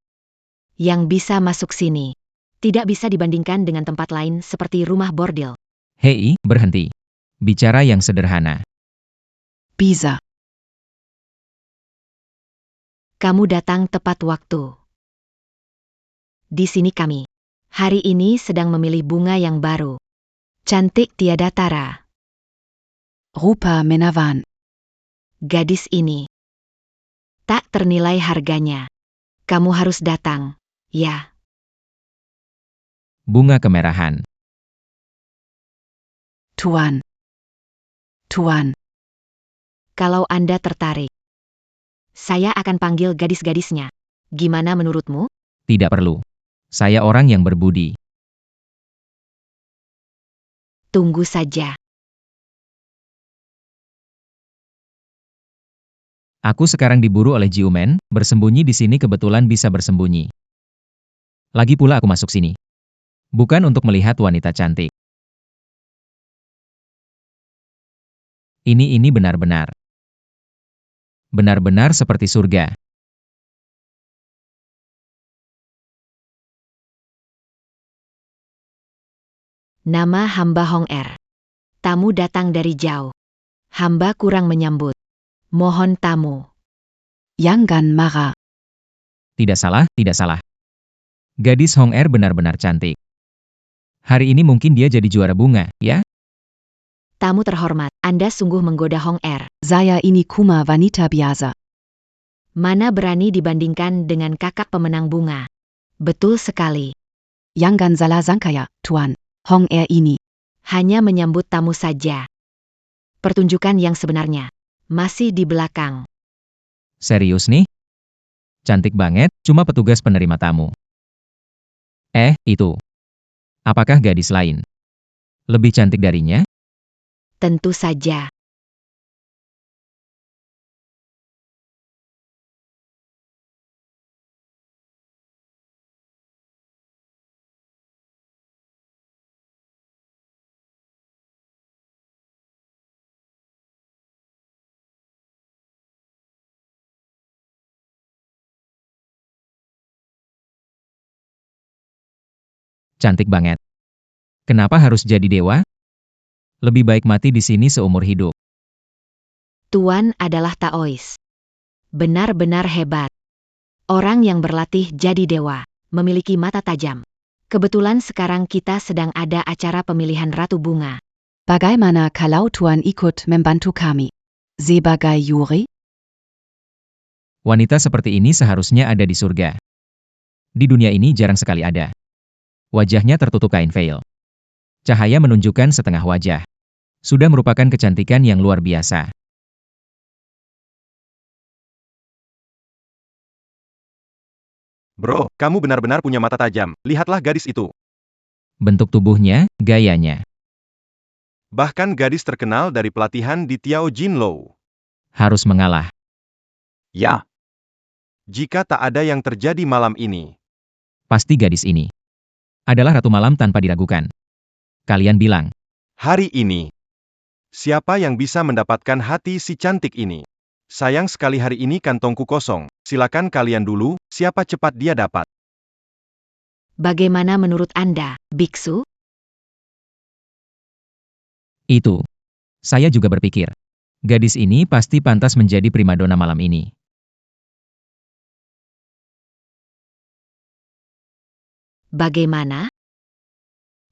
yang bisa masuk sini. Tidak bisa dibandingkan dengan tempat lain seperti rumah bordil. Hei, berhenti. Bicara yang sederhana. Bisa. Kamu datang tepat waktu. Di sini kami. Hari ini sedang memilih bunga yang baru. Cantik tiada tara. Rupa menawan. Gadis ini. Tak ternilai harganya. Kamu harus datang, ya. Bunga kemerahan. Tuan. Kalau Anda tertarik, saya akan panggil gadis-gadisnya. Gimana menurutmu? Tidak perlu. Saya orang yang berbudi. Tunggu saja. Aku sekarang diburu oleh Jiumen, bersembunyi di sini kebetulan bisa bersembunyi. Lagi pula aku masuk sini. Bukan untuk melihat wanita cantik. Ini benar-benar. Benar-benar seperti surga. Nama hamba Hong Er. Tamu datang dari jauh. Hamba kurang menyambut. Mohon tamu. Jangan marah. Tidak salah, tidak salah. Gadis Hong Er benar-benar cantik. Hari ini mungkin dia jadi juara bunga, ya? Tamu terhormat, Anda sungguh menggoda Hong Er. Saya ini kuma wanita biasa. Mana berani dibandingkan dengan kakak pemenang bunga. Betul sekali. Jangan salah sangka ya, Tuan. Hong Er ini. Hanya menyambut tamu saja. Pertunjukan yang sebenarnya masih di belakang. Serius nih? Cantik banget, cuma petugas penerima tamu. Itu. Apakah gadis lain lebih cantik darinya? Tentu saja. Cantik banget. Kenapa harus jadi dewa? Lebih baik mati di sini seumur hidup. Tuan adalah Taois. Benar-benar hebat. Orang yang berlatih jadi dewa, memiliki mata tajam. Kebetulan sekarang kita sedang ada acara pemilihan Ratu Bunga. Bagaimana kalau Tuan ikut membantu kami? Sebagai juri? Wanita seperti ini seharusnya ada di surga. Di dunia ini jarang sekali ada. Wajahnya tertutup kain veil. Cahaya menunjukkan setengah wajah. Sudah merupakan kecantikan yang luar biasa. Bro, kamu benar-benar punya mata tajam. Lihatlah gadis itu. Bentuk tubuhnya, gayanya. Bahkan gadis terkenal dari pelatihan di Tiao Jinlou. Harus mengalah. Ya. Jika tak ada yang terjadi malam ini. Pasti gadis ini adalah ratu malam tanpa diragukan. Kalian bilang, Hari ini. Siapa yang bisa mendapatkan hati si cantik ini? Sayang sekali hari ini kantongku kosong. Silakan kalian dulu, siapa cepat dia dapat. Bagaimana menurut Anda, biksu? itu. Saya juga berpikir. Gadis ini pasti pantas menjadi primadona malam ini. Bagaimana?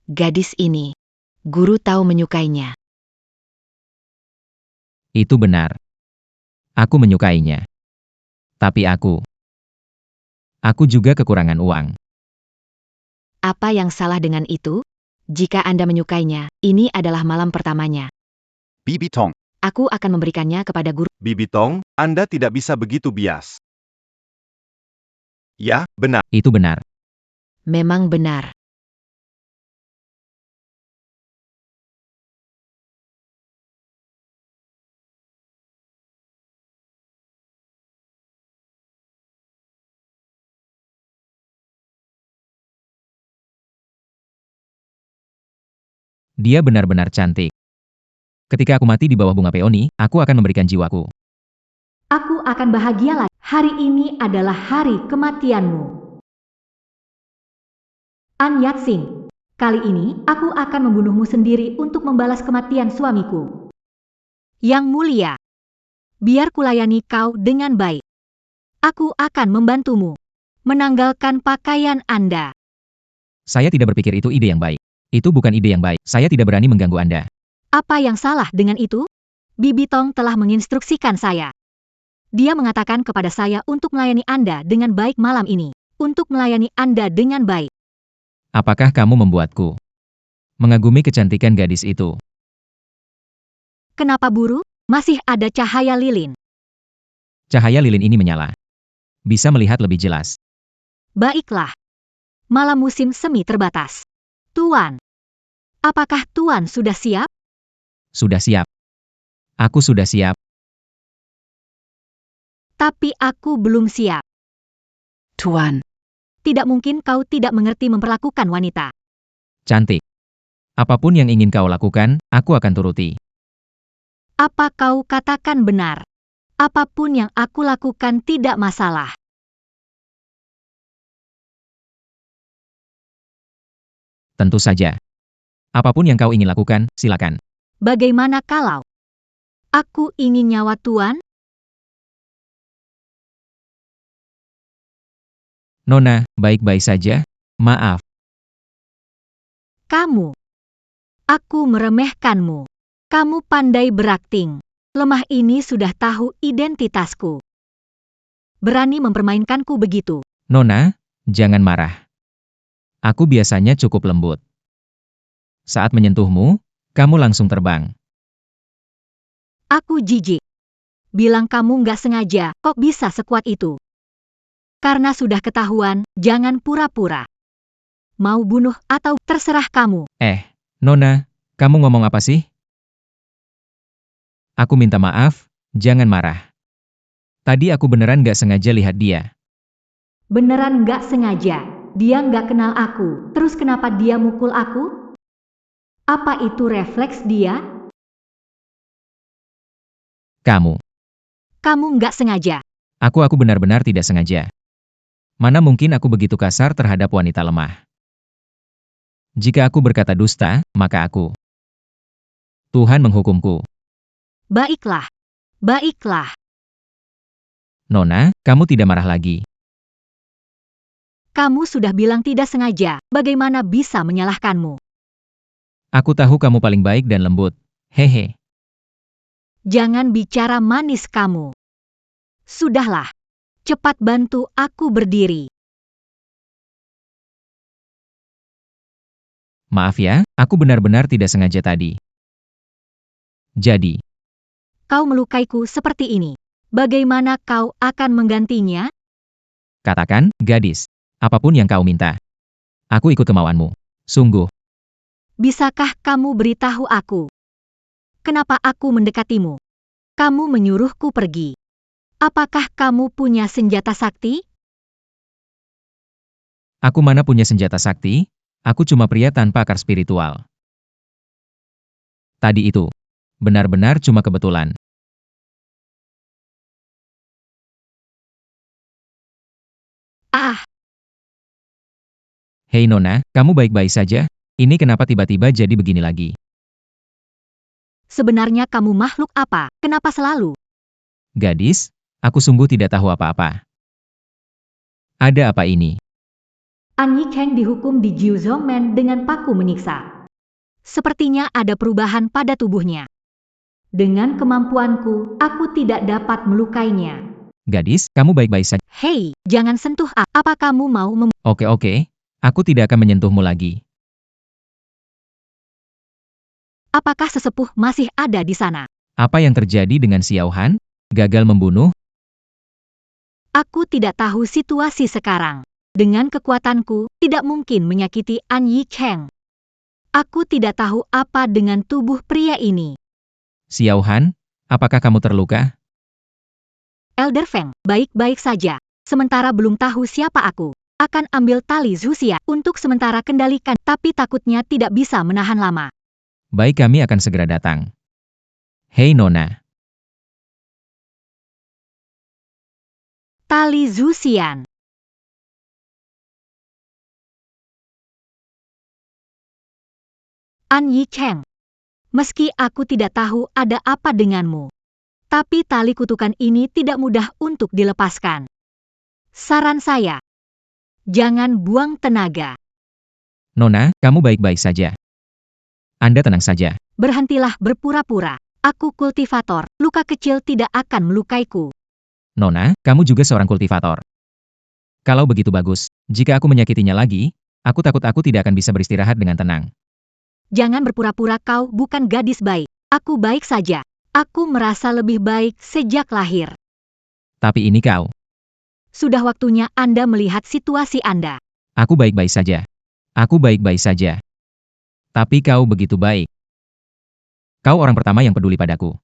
Gadis ini. Guru tahu menyukainya. Itu benar. Aku menyukainya. Tapi aku juga kekurangan uang. Apa yang salah dengan itu? Jika Anda menyukainya, ini adalah malam pertamanya. Bibi Tong. Aku akan memberikannya kepada guru. Bibi Tong, Anda tidak bisa begitu bias. Ya, benar. Itu benar. Memang benar. Dia benar-benar cantik. Ketika aku mati di bawah bunga peoni, aku akan memberikan jiwaku. Aku akan bahagia lagi. Hari ini adalah hari kematianmu. An Yat-sing, kali ini aku akan membunuhmu sendiri untuk membalas kematian suamiku. Yang mulia, biar kulayani kau dengan baik. Aku akan membantumu menanggalkan pakaian Anda. Saya tidak berpikir itu ide yang baik. Itu bukan ide yang baik. Saya tidak berani mengganggu Anda. Apa yang salah dengan itu? Bibi Tong telah menginstruksikan saya. Dia mengatakan kepada saya untuk melayani Anda dengan baik malam ini. Untuk melayani Anda dengan baik. Apakah kamu membuatku mengagumi kecantikan gadis itu? Kenapa buru? Masih ada cahaya lilin. Cahaya lilin ini menyala. Bisa melihat lebih jelas. Baiklah. Malam musim semi terbatas. Tuan. Apakah Tuan sudah siap? Sudah siap. Aku sudah siap. Tapi aku belum siap. Tuan. Tidak mungkin kau tidak mengerti memperlakukan wanita. Cantik. Apapun yang ingin kau lakukan, aku akan turuti. Apa kau katakan benar? Apapun yang aku lakukan tidak masalah. Tentu saja. Apapun yang kau ingin lakukan, silakan. Bagaimana kalau aku ingin nyawa Tuan? Nona, baik-baik saja. Maaf. Kamu. Aku meremehkanmu. Kamu pandai berakting. Lemah ini sudah tahu identitasku. Berani mempermainkanku begitu. Nona, jangan marah. Aku biasanya cukup lembut. Saat menyentuhmu, kamu langsung terbang. Aku jijik. Bilang kamu nggak sengaja, kok bisa sekuat itu? Karena sudah ketahuan, jangan pura-pura. Mau bunuh atau terserah kamu. Nona, kamu ngomong apa sih? Aku minta maaf, jangan marah. Tadi aku beneran nggak sengaja lihat dia. Beneran nggak sengaja. Dia nggak kenal aku. Terus kenapa dia mukul aku? Apa itu refleks dia? Kamu nggak sengaja. Aku benar-benar tidak sengaja. Mana mungkin aku begitu kasar terhadap wanita lemah. Jika aku berkata dusta, maka Tuhan menghukumku. Baiklah. Baiklah. Nona, kamu tidak marah lagi. Kamu sudah bilang tidak sengaja. Bagaimana bisa menyalahkanmu? Aku tahu kamu paling baik dan lembut. Hehe. Jangan bicara manis kamu. Sudahlah. Cepat bantu aku berdiri. Maaf ya, aku benar-benar tidak sengaja tadi. Jadi, Kau melukaiku seperti ini. Bagaimana kau akan menggantinya? katakan, gadis, apapun yang kau minta. Aku ikut kemauanmu. Sungguh. Bisakah kamu beritahu aku? Kenapa aku mendekatimu? Kamu menyuruhku pergi. Apakah kamu punya senjata sakti? Aku mana punya senjata sakti? Aku cuma pria tanpa akar spiritual. Tadi itu benar-benar cuma kebetulan. Ah, Hei Nona, kamu baik-baik saja? Ini kenapa tiba-tiba jadi begini lagi? sebenarnya kamu makhluk apa? Kenapa selalu? Gadis, aku sungguh tidak tahu apa-apa. Ada apa ini? An Yicheng dihukum di Jiuzhongmen dengan paku menyiksa. Sepertinya ada perubahan pada tubuhnya. Dengan kemampuanku, aku tidak dapat melukainya. Gadis, kamu baik-baik saja? Hei, jangan sentuh aku. Apa kamu mau Oke. Aku tidak akan menyentuhmu lagi. Apakah sesepuh masih ada di sana? Apa yang terjadi dengan Xiao Han? Gagal membunuh? Aku tidak tahu situasi sekarang. Dengan kekuatanku, tidak mungkin menyakiti An Yicheng. Aku tidak tahu apa dengan tubuh pria ini. Xiao Han, apakah kamu terluka? Elder Feng, baik-baik saja. Sementara belum tahu siapa aku. Akan ambil tali Zuxia untuk sementara kendalikan, tapi takutnya tidak bisa menahan lama. Baik, kami akan segera datang. Hei Nona. Tali Zuxian. An Yicheng. Meski aku tidak tahu ada apa denganmu, tapi tali kutukan ini tidak mudah untuk dilepaskan. Saran saya, jangan buang tenaga. Nona, kamu baik-baik saja. Anda tenang saja. Berhentilah berpura-pura. Aku kultivator, luka kecil tidak akan melukaiku. Nona, kamu juga seorang kultivator. Kalau begitu bagus, jika aku menyakitinya lagi, aku takut aku tidak akan bisa beristirahat dengan tenang. Jangan berpura-pura kau bukan gadis baik. Aku baik saja. Aku merasa lebih baik sejak lahir. Tapi ini kau. Sudah waktunya Anda melihat situasi Anda. Aku baik-baik saja. Aku baik-baik saja. Tapi kau begitu baik. Kau orang pertama yang peduli padaku.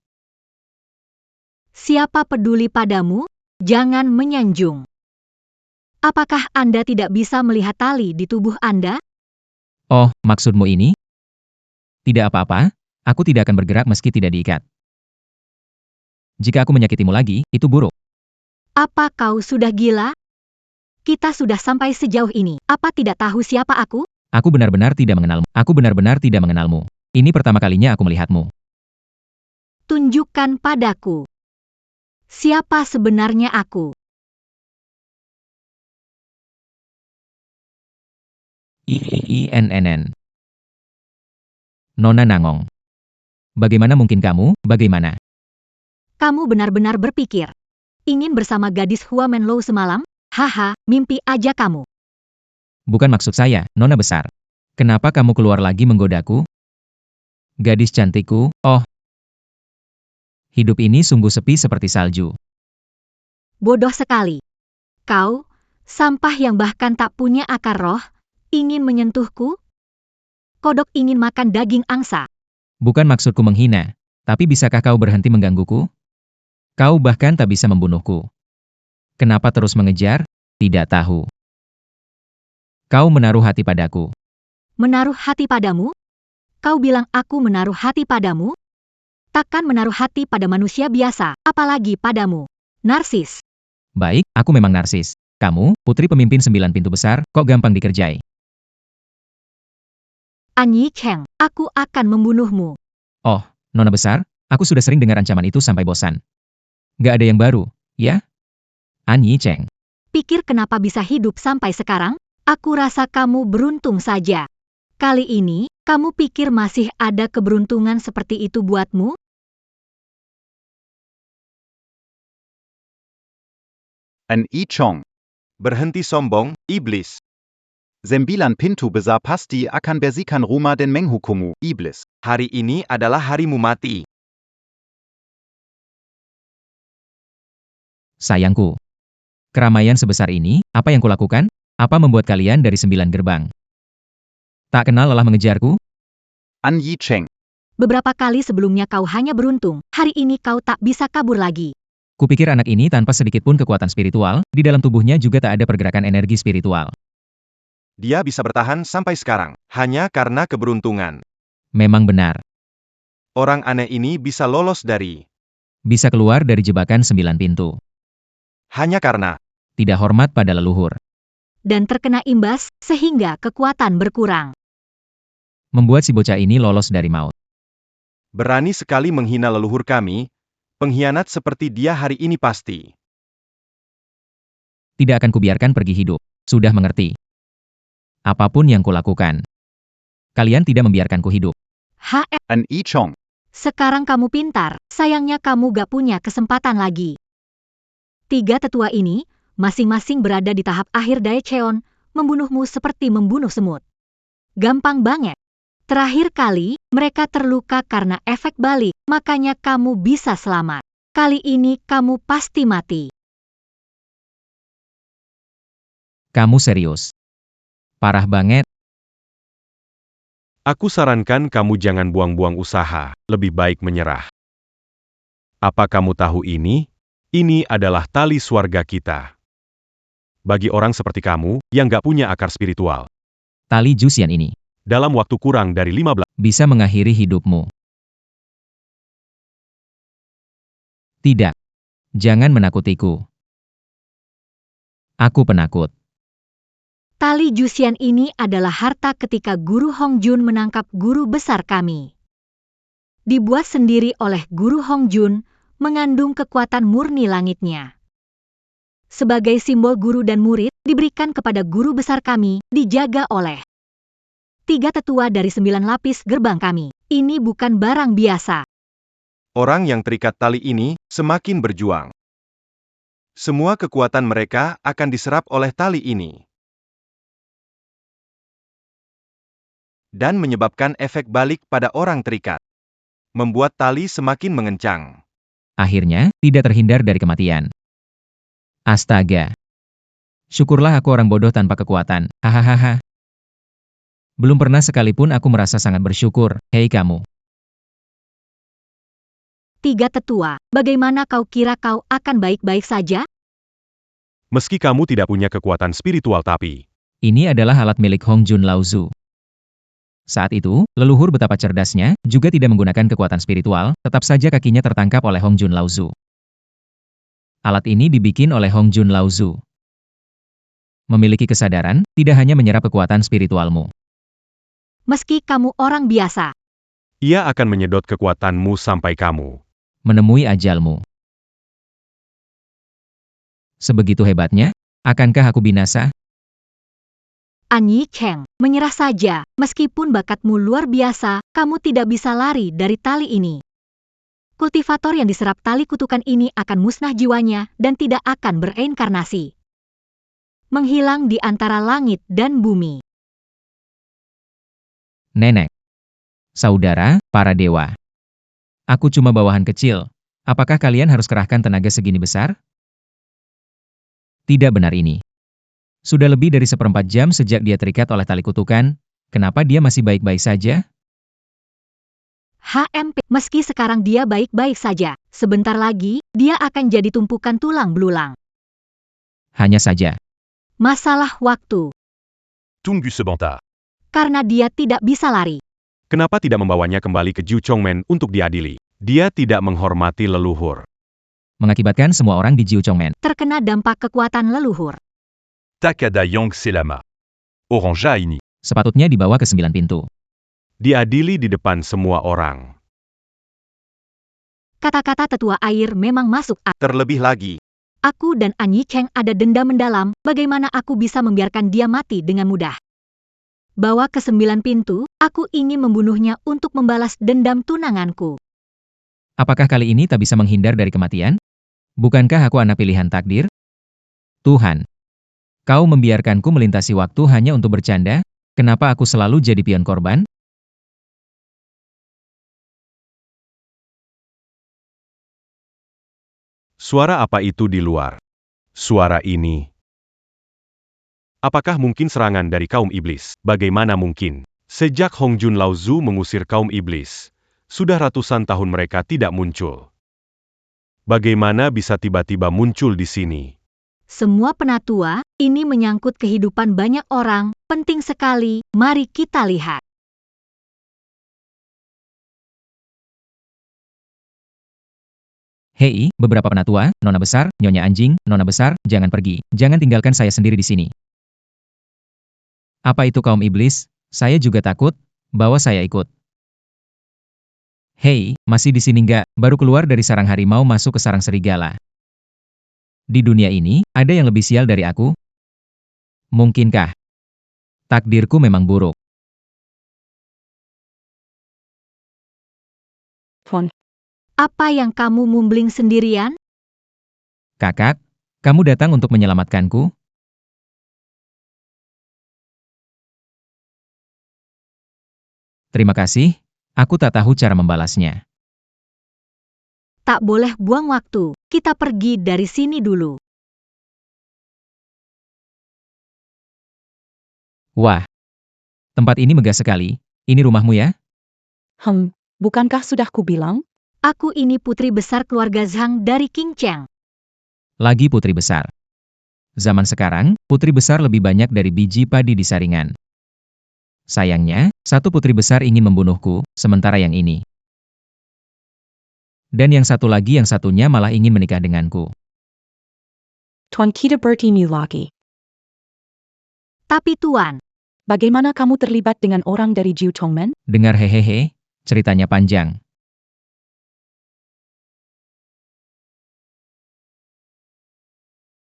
Siapa peduli padamu? Jangan menyanjung. Apakah Anda tidak bisa melihat tali di tubuh Anda? Oh, maksudmu ini? Tidak apa-apa, aku tidak akan bergerak meski tidak diikat. Jika aku menyakitimu lagi, itu buruk. Apa kau sudah gila? Kita sudah sampai sejauh ini. Apa tidak tahu siapa aku? Aku benar-benar tidak mengenalmu. Aku benar-benar tidak mengenalmu. Ini pertama kalinya aku melihatmu. Tunjukkan padaku. Siapa sebenarnya aku? IINNN. Nona Nangong. Bagaimana mungkin kamu, bagaimana? Kamu benar-benar berpikir ingin bersama gadis Hua Menlo semalam? Haha, mimpi aja kamu. Bukan maksud saya, Nona besar. Kenapa kamu keluar lagi menggodaku? Gadis cantikku, oh. Hidup ini sungguh sepi seperti salju. Bodoh sekali. Kau, sampah yang bahkan tak punya akar roh, ingin menyentuhku? Kodok ingin makan daging angsa. Bukan maksudku menghina, tapi bisakah kau berhenti menggangguku? Kau bahkan tak bisa membunuhku. Kenapa terus mengejar? Tidak tahu. Kau menaruh hati padaku. Menaruh hati padamu? Kau bilang aku menaruh hati padamu? Takkan menaruh hati pada manusia biasa, apalagi padamu. Narsis. Baik, aku memang narsis. Kamu, putri pemimpin 9 pintu besar, kok gampang dikerjai. Anyi Cheng, aku akan membunuhmu. Oh, Nona besar, aku sudah sering dengar ancaman itu sampai bosan. Gak ada yang baru, ya? Anyi Cheng. Pikir kenapa bisa hidup sampai sekarang? Aku rasa kamu beruntung saja. Kali ini, kamu pikir masih ada keberuntungan seperti itu buatmu? An I Chong. Berhenti sombong, iblis. 9 pintu besar pasti akan bersihkan rumah dan menghukummu, iblis. Hari ini adalah harimu mati. Sayangku. Keramaian sebesar ini, apa yang kulakukan? Apa membuat kalian dari 9 gerbang? Tak kenal lelah mengejarku? An Yi Cheng. Beberapa kali sebelumnya kau hanya beruntung, hari ini kau tak bisa kabur lagi. Kupikir anak ini tanpa sedikit pun kekuatan spiritual, di dalam tubuhnya juga tak ada pergerakan energi spiritual. Dia bisa bertahan sampai sekarang, hanya karena keberuntungan. Memang benar. Orang aneh ini bisa lolos dari, Bisa keluar dari jebakan 9 pintu. hanya karena, Tidak hormat pada leluhur. Dan terkena imbas, sehingga kekuatan berkurang. Membuat si bocah ini lolos dari maut. berani sekali menghina leluhur kami, pengkhianat seperti dia hari ini pasti. Tidak akan kubiarkan pergi hidup. Sudah mengerti. Apapun yang kulakukan. Kalian tidak membiarkanku hidup. An I Chong. Sekarang kamu pintar, sayangnya kamu gak punya kesempatan lagi. 3 tetua ini, masing-masing berada di tahap akhir Daecheon, membunuhmu seperti membunuh semut. Gampang banget. Terakhir kali, mereka terluka karena efek balik, makanya kamu bisa selamat. Kali ini kamu pasti mati. Kamu serius. Parah banget. Aku sarankan kamu jangan buang-buang usaha, lebih baik menyerah. Apa kamu tahu ini? Ini adalah tali swarga kita. Bagi orang seperti kamu, yang gak punya akar spiritual, Tali Jusian ini dalam waktu kurang dari 15 bisa mengakhiri hidupmu. Tidak. Jangan menakutiku. Aku penakut. Tali Jusian ini adalah harta ketika Guru Hongjun menangkap guru besar kami. Dibuat sendiri oleh Guru Hongjun, mengandung kekuatan murni langitnya. Sebagai simbol guru dan murid, diberikan kepada guru besar kami, dijaga oleh 3 tetua dari 9 lapis gerbang kami. Ini bukan barang biasa. Orang yang terikat tali ini, semakin berjuang. Semua kekuatan mereka akan diserap oleh tali ini. Dan menyebabkan efek balik pada orang terikat. Membuat tali semakin mengencang. Akhirnya, tidak terhindar dari kematian. Astaga. Syukurlah aku orang bodoh tanpa kekuatan. Hahaha. Belum pernah sekalipun aku merasa sangat bersyukur. Hei kamu. 3 tetua, bagaimana kau kira kau akan baik-baik saja? Meski kamu tidak punya kekuatan spiritual tapi, Ini adalah alat milik Hongjun Laozu. Saat itu, leluhur betapa cerdasnya, juga tidak menggunakan kekuatan spiritual, tetap saja kakinya tertangkap oleh Hongjun Laozu. Alat ini dibikin oleh Hongjun Laozu. Memiliki kesadaran, tidak hanya menyerap kekuatan spiritualmu. Meski kamu orang biasa, ia akan menyedot kekuatanmu sampai kamu menemui ajalmu. Sebegitu hebatnya, akankah aku binasa? Anyi Cheng. Menyerah saja, meskipun bakatmu luar biasa, kamu tidak bisa lari dari tali ini. Kultivator yang diserap tali kutukan ini akan musnah jiwanya dan tidak akan bereinkarnasi. Menghilang di antara langit dan bumi. Nenek. Saudara, para dewa. Aku cuma bawahan kecil. Apakah kalian harus kerahkan tenaga segini besar? Tidak benar ini. Sudah lebih dari 1/4 jam sejak dia terikat oleh tali kutukan, kenapa dia masih baik-baik saja? HMP, meski sekarang dia baik-baik saja, sebentar lagi, dia akan jadi tumpukan tulang belulang. Hanya saja. Masalah waktu, Tungu Sebanta. karena dia tidak bisa lari. Kenapa tidak membawanya kembali ke Jiu Chongmen untuk diadili? Dia tidak menghormati leluhur. Mengakibatkan semua orang di Jiu Chongmen. Terkena dampak kekuatan leluhur. Takada Yang Selama. Orangea ini. Sepatutnya dibawa ke 9 pintu. Diadili di depan semua orang. Kata-kata tetua air memang masuk akal. Terlebih lagi, Aku dan An Yicheng ada dendam mendalam, bagaimana aku bisa membiarkan dia mati dengan mudah? Bawa ke 9 pintu, aku ingin membunuhnya untuk membalas dendam tunanganku. Apakah kali ini tak bisa menghindar dari kematian? Bukankah aku anak pilihan takdir? Tuhan, kau membiarkanku melintasi waktu hanya untuk bercanda? Kenapa aku selalu jadi pion korban? Suara apa itu di luar? Suara ini. Apakah mungkin serangan dari kaum iblis? Bagaimana mungkin? Sejak Hongjun Laozu mengusir kaum iblis, sudah ratusan tahun mereka tidak muncul. Bagaimana bisa tiba-tiba muncul di sini? Semua penatua, ini menyangkut kehidupan banyak orang, penting sekali, mari kita lihat. Hei, beberapa penatua, nona besar, nyonya anjing, nona besar, jangan pergi, jangan tinggalkan saya sendiri di sini. Apa itu kaum iblis? Saya juga takut, bawa saya ikut. Hei, masih di sini nggak? Baru keluar dari sarang harimau masuk ke sarang serigala. Di dunia ini, ada yang lebih sial dari aku? Mungkinkah? Takdirku memang buruk. Tuan, Apa yang kamu mumbling sendirian? Kakak, kamu datang untuk menyelamatkanku? Terima kasih, aku tak tahu cara membalasnya. Tak boleh buang waktu, kita pergi dari sini dulu. Wah, tempat ini megah sekali. Ini rumahmu ya? bukankah sudah kubilang? Aku ini putri besar keluarga Zhang dari King Cheng. Lagi putri besar. Zaman sekarang, putri besar lebih banyak dari biji padi di saringan. Sayangnya, satu putri besar ingin membunuhku, sementara yang ini. Dan yang satu lagi yang satunya malah ingin menikah denganku. Tuan kita bertemu lagi. Tapi Tuan, Bagaimana kamu terlibat dengan orang dari Jiu Chongmen? Dengar hehehe, ceritanya panjang.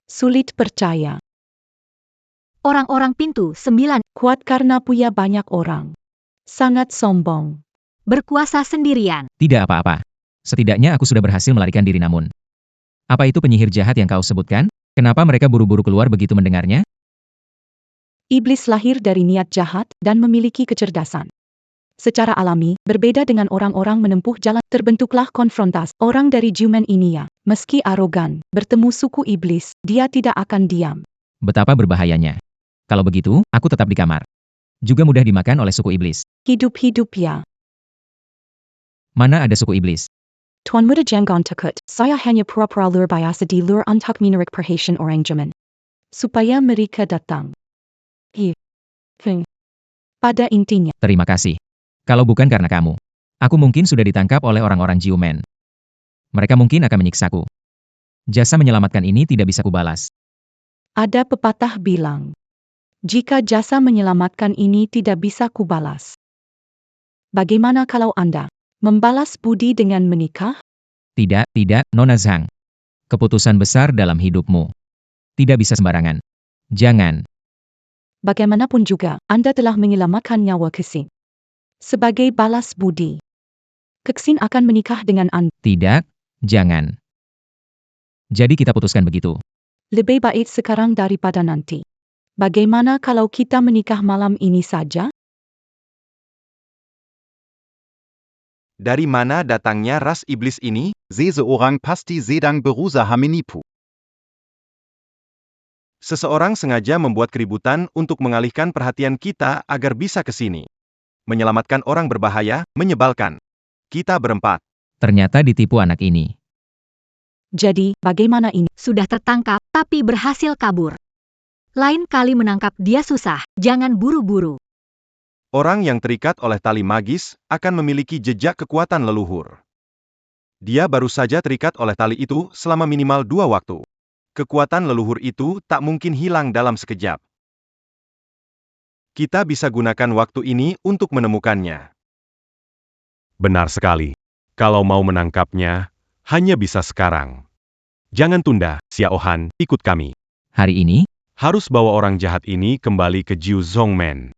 Sulit percaya. orang-orang pintu 9 Kuat karena punya banyak orang. Sangat sombong. berkuasa sendirian. Tidak apa-apa. Setidaknya aku sudah berhasil melarikan diri namun. Apa itu penyihir jahat yang kau sebutkan? Kenapa mereka buru-buru keluar begitu mendengarnya? Iblis lahir dari niat jahat dan memiliki kecerdasan. Secara alami, berbeda dengan orang-orang menempuh jalan, terbentuklah konfrontasi. Orang dari Jiumen ini ya, meski arogan, bertemu suku iblis, dia tidak akan diam. Betapa berbahayanya. Kalau begitu, aku tetap di kamar. Juga mudah dimakan oleh suku iblis. Hidup-hidup ya. Mana ada suku iblis? Tuan muda jangan takut, saya hanya pura-pura luar biasa di luar untuk menarik perhatian orang Jiumen. Supaya mereka datang. Pada intinya, Terima kasih. Kalau bukan karena kamu, aku mungkin sudah ditangkap oleh orang-orang Jiumen. Mereka mungkin akan menyiksaku. Jasa menyelamatkan ini tidak bisa kubalas. ada pepatah bilang, jika jasa menyelamatkan ini tidak bisa kubalas. Bagaimana kalau Anda membalas budi dengan menikah? Tidak, Nona Zhang. Keputusan besar dalam hidupmu. Tidak bisa sembarangan. Jangan. Bagaimanapun juga, Anda telah menyelamatkan nyawa Kexin. Sebagai balas budi, Kexin akan menikah dengan Anda. Tidak, jangan. Jadi kita putuskan begitu. Lebih baik sekarang daripada nanti. Bagaimana kalau kita menikah malam ini saja? Dari mana datangnya ras iblis ini? Seseorang pasti sedang berusaha menipu. Seseorang sengaja membuat keributan untuk mengalihkan perhatian kita agar bisa ke sini. Menyelamatkan orang berbahaya, menyebalkan. Kita berempat. Ternyata ditipu anak ini. Jadi, bagaimana ini? Sudah tertangkap, tapi berhasil kabur. Lain kali menangkap dia susah, jangan buru-buru. Orang yang terikat oleh tali magis akan memiliki jejak kekuatan leluhur. Dia baru saja terikat oleh tali itu selama minimal 2 waktu. Kekuatan leluhur itu tak mungkin hilang dalam sekejap. Kita bisa gunakan waktu ini untuk menemukannya. Benar sekali. Kalau mau menangkapnya, hanya bisa sekarang. Jangan tunda, Xiao Han, ikut kami. Hari ini, Harus bawa orang jahat ini kembali ke Jiu Zongmen.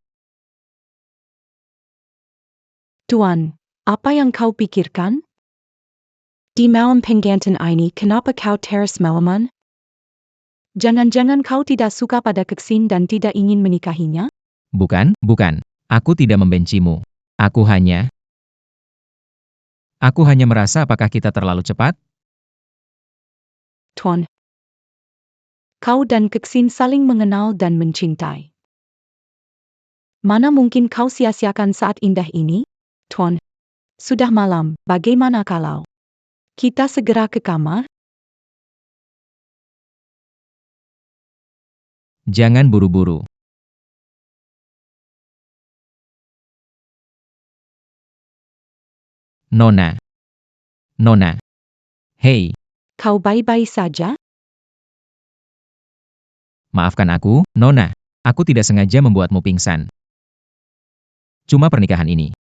Tuan, apa yang kau pikirkan? Di malam penggantian ini kenapa kau teras malaman? Jangan-jangan kau tidak suka pada Kexin dan tidak ingin menikahinya? bukan. Aku tidak membencimu. Aku hanya merasa apakah kita terlalu cepat? Tuan, kau dan Kexin saling mengenal dan mencintai. Mana mungkin kau sia-siakan saat indah ini? Tuan, sudah malam, bagaimana kalau kita segera ke kamar? Jangan buru-buru. Nona. Hei, Kau baik-baik saja? maafkan aku, Nona. Aku tidak sengaja membuatmu pingsan. Cuma pernikahan ini.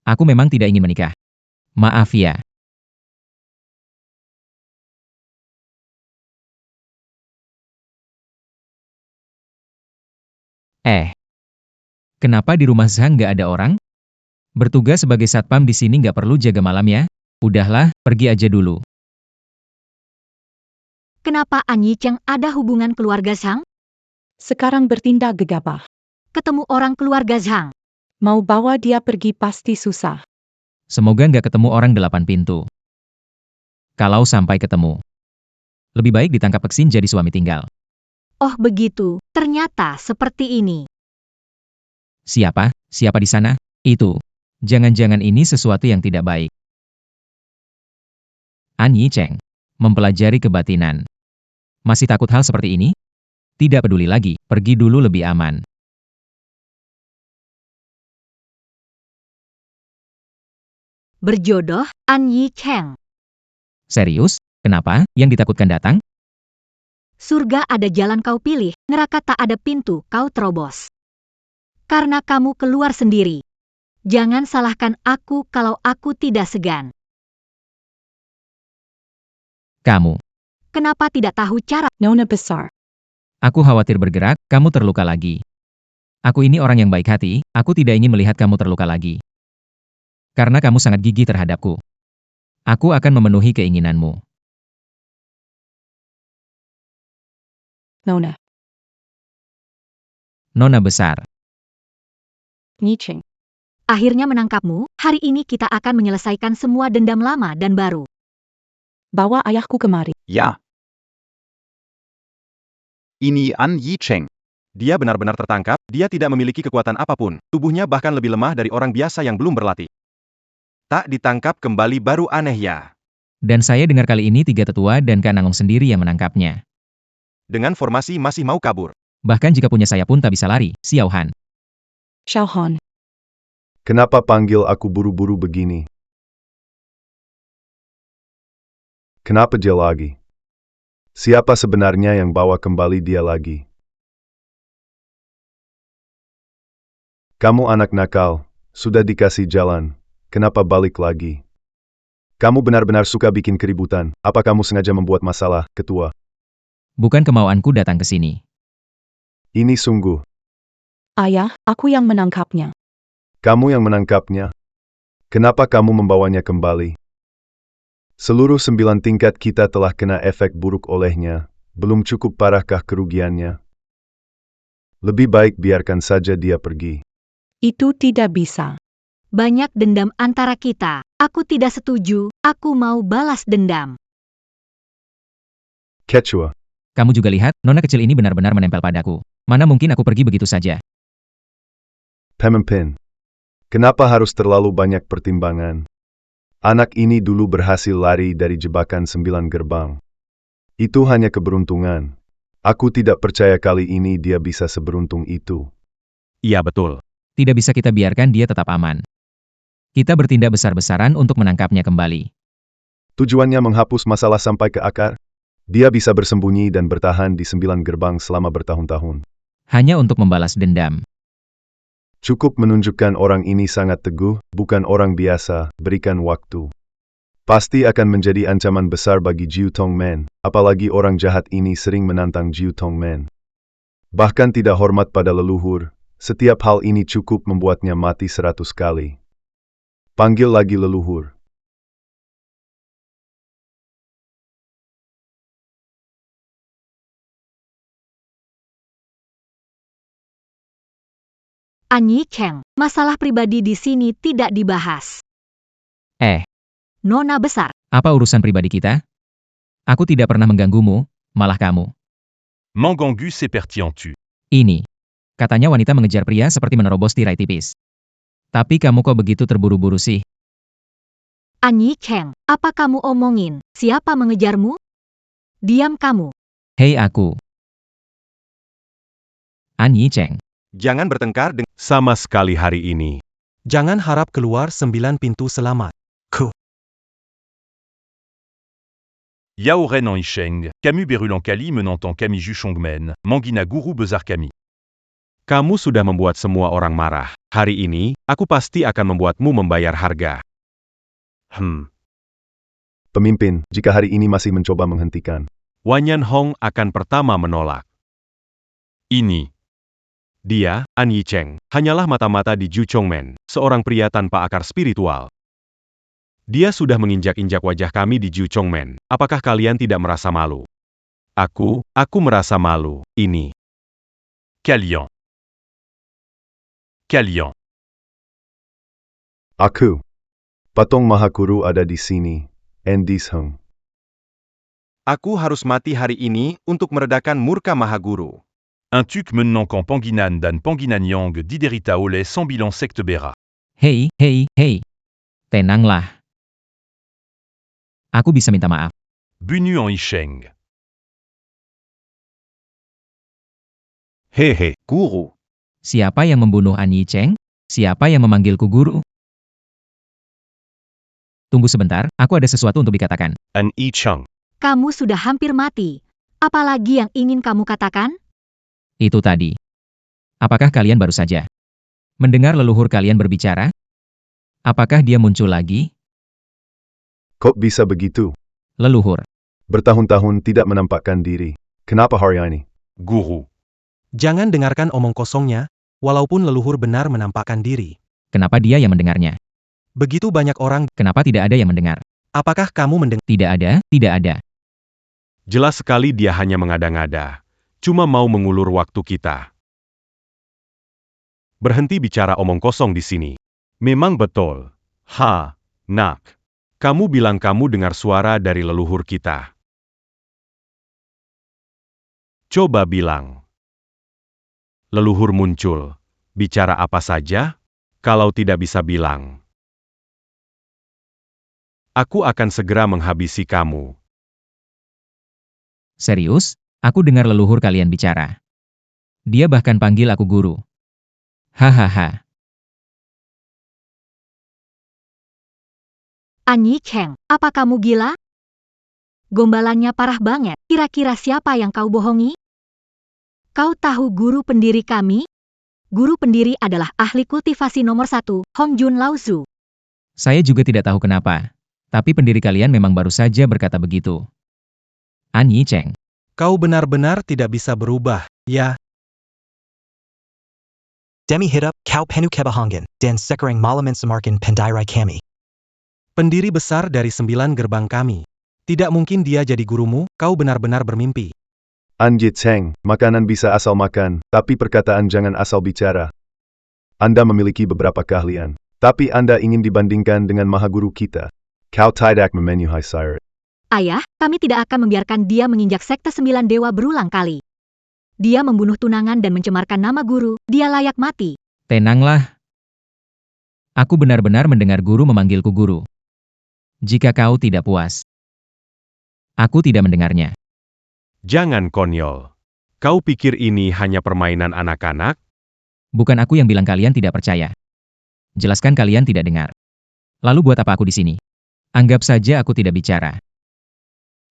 Aku memang tidak ingin menikah. Maaf ya. Kenapa di rumah Zhang nggak ada orang? Bertugas sebagai satpam di sini nggak perlu jaga malam ya? Udahlah, pergi aja dulu. Kenapa An Yicheng ada hubungan keluarga Zhang? Sekarang bertindak gegabah. Ketemu orang keluarga Zhang. Mau bawa dia pergi pasti susah. Semoga nggak ketemu orang 8 pintu. Kalau sampai ketemu, lebih baik ditangkap Kexin jadi suami tinggal. Oh begitu, ternyata seperti ini. Siapa? Siapa di sana? Itu. Jangan-jangan ini sesuatu yang tidak baik. An Yicheng. Mempelajari kebatinan. Masih takut hal seperti ini? Tidak peduli lagi, pergi dulu lebih aman. Berjodoh, An Yicheng. Serius? Kenapa? Yang ditakutkan datang? Surga ada jalan kau pilih, neraka tak ada pintu kau terobos. Karena kamu keluar sendiri. Jangan salahkan aku kalau aku tidak segan. Kamu. Kenapa tidak tahu cara? Nona besar. Aku khawatir bergerak, kamu terluka lagi. Aku ini orang yang baik hati, aku tidak ingin melihat kamu terluka lagi. Karena kamu sangat gigih terhadapku. Aku akan memenuhi keinginanmu. Nona. Nona besar. Yicheng. Akhirnya menangkapmu, hari ini kita akan menyelesaikan semua dendam lama dan baru. Bawa ayahku kemari. Ja. Ini An Yicheng. Dia benar-benar tertangkap, dia tidak memiliki kekuatan apapun, tubuhnya bahkan lebih lemah dari orang biasa yang belum berlatih. Tak ditangkap kembali baru aneh ya. Dan saya dengar kali ini 3 tetua dan Kanangong sendiri yang menangkapnya. Dengan formasi masih mau kabur. Bahkan jika punya saya pun tak bisa lari, Xiao Han. Xiao Han. Kenapa panggil aku buru-buru begini? Kenapa dia lagi? Siapa sebenarnya yang bawa kembali dia lagi? Kamu anak nakal, sudah dikasih jalan, kenapa balik lagi? Kamu benar-benar suka bikin keributan, apa kamu sengaja membuat masalah, ketua? Bukan kemauanku datang ke sini. Ini sungguh Ayah, aku yang menangkapnya. Kamu yang menangkapnya. Kenapa kamu membawanya kembali? Seluruh 9 tingkat kita telah kena efek buruk olehnya. Belum cukup parahkah kerugiannya? Lebih baik biarkan saja dia pergi. Itu tidak bisa. Banyak dendam antara kita. Aku tidak setuju, aku mau balas dendam. Quechua. Kamu juga lihat, nona kecil ini benar-benar menempel padaku. Mana mungkin aku pergi begitu saja? Pemimpin. Kenapa harus terlalu banyak pertimbangan? Anak ini dulu berhasil lari dari jebakan 9 gerbang. Itu hanya keberuntungan. Aku tidak percaya kali ini dia bisa seberuntung itu. Iya betul. Tidak bisa kita biarkan dia tetap aman. Kita bertindak besar-besaran untuk menangkapnya kembali. Tujuannya menghapus masalah sampai ke akar. Dia bisa bersembunyi dan bertahan di 9 gerbang selama bertahun-tahun. Hanya untuk membalas dendam. Cukup menunjukkan orang ini sangat teguh, bukan orang biasa, berikan waktu. Pasti akan menjadi ancaman besar bagi Jiu Tongmen, apalagi orang jahat ini sering menantang Jiu Tongmen. Bahkan tidak hormat pada leluhur, setiap hal ini cukup membuatnya mati 100 kali. Panggil lagi leluhur. An Yicheng, masalah pribadi di sini tidak dibahas. Nona besar, Apa urusan pribadi kita? Aku tidak pernah mengganggumu, malah kamu. Mangangus épertientu. Ini. Katanya wanita mengejar pria seperti menerobos tirai tipis. Tapi kamu kok begitu terburu-buru sih? An Yicheng, apa kamu omongin? Siapa mengejarmu? Diam kamu. Hei aku. An Yicheng. Jangan bertengkar dengan... Sama sekali hari ini. Jangan harap keluar 9 pintu selamat. Yao Ren en Isheng, Camus Berulan Kali menant en Kami Ju Chongmen, Mangina Guru Bezar Kami. Kamu sudah membuat semua orang marah. Hari ini, aku pasti akan membuatmu membayar harga. Pemimpin, jika hari ini masih mencoba menghentikan. Wanyan Hong akan pertama menolak. Ini. Dia, An Yicheng, hanyalah mata-mata di Ju Chongmen, seorang pria tanpa akar spiritual. Dia sudah menginjak-injak wajah kami di Ju Chongmen. Apakah kalian tidak merasa malu? Aku merasa malu. Ini. Kalian. Kalian. Aku. Patong Mahaguru ada di sini. Endis Heng. Aku harus mati hari ini untuk meredakan murka Mahaguru. Un tuk menant qu'en Panginan dan Panginan Yang diderita oleh sans bilan secte Bera. Hei. Tenanglah. Aku bisa minta maaf. Bunu en Isheng. Hehe. Guru. Siapa yang membunuh An Yicheng? Siapa yang memanggilku guru? Tunggu sebentar, aku ada sesuatu untuk dikatakan. An Yicheng. Kamu sudah hampir mati. Apalagi yang ingin kamu katakan? Itu tadi. Apakah kalian baru saja mendengar leluhur kalian berbicara? Apakah dia muncul lagi? Kok bisa begitu? Leluhur. Bertahun-tahun tidak menampakkan diri. Kenapa hari ini? Guru. Jangan dengarkan omong kosongnya, walaupun leluhur benar menampakkan diri. Kenapa dia yang mendengarnya? Begitu banyak orang, Kenapa tidak ada yang mendengar? apakah kamu mendengar? Tidak ada. Jelas sekali dia hanya mengada-ngada. Cuma mau mengulur waktu kita. Berhenti bicara omong kosong di sini. Memang betul. Nak. Kamu bilang kamu dengar suara dari leluhur kita. Coba bilang. Leluhur muncul. Bicara apa saja? Kalau tidak bisa bilang. Aku akan segera menghabisi kamu. Serius? Aku dengar leluhur kalian bicara. Dia bahkan panggil aku guru. Hahaha. An Yicheng, apa kamu gila? Gombalannya parah banget. Kira-kira siapa yang kau bohongi? Kau tahu guru pendiri kami? Guru pendiri adalah ahli kultivasi nomor 1, Hongjun Laozu. Saya juga tidak tahu kenapa. Tapi pendiri kalian memang baru saja berkata begitu. An Yicheng. Kau benar-benar tidak bisa berubah, ya? Demi hidup, kau penuh kebahagiaan, dan sekarang malam mencemarkan pendirai kami. Pendiri besar dari 9 gerbang kami. Tidak mungkin dia jadi gurumu, kau benar-benar bermimpi. Anjit Cheng, makanan bisa asal makan, tapi perkataan jangan asal bicara. Anda memiliki beberapa keahlian, tapi Anda ingin dibandingkan dengan maha guru kita. Kau tidak memenuhi syarat. Ayah, kami tidak akan membiarkan dia menginjak sekte 9 dewa berulang kali. Dia membunuh tunangan dan mencemarkan nama guru, dia layak mati. Tenanglah. Aku benar-benar mendengar guru memanggilku guru. Jika kau tidak puas, aku tidak mendengarnya. Jangan konyol. Kau pikir ini hanya permainan anak-anak? Bukan aku yang bilang kalian tidak percaya. Jelaskan kalian tidak dengar. Lalu buat apa aku di sini? Anggap saja aku tidak bicara.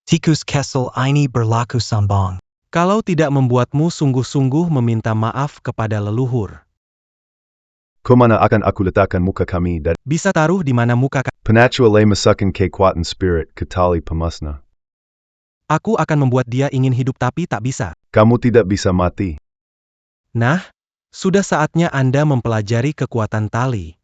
Tikus kesel ini berlaku sombong. Kalau tidak membuatmu sungguh-sungguh meminta maaf kepada leluhur. Kemana akan aku letakkan muka kami dan Bisa taruh di mana muka Penatua le masakan kekuatan spirit ke tali pemasna. Aku akan membuat dia ingin hidup tapi tak bisa. Kamu tidak bisa mati. Nah, sudah saatnya Anda mempelajari kekuatan tali.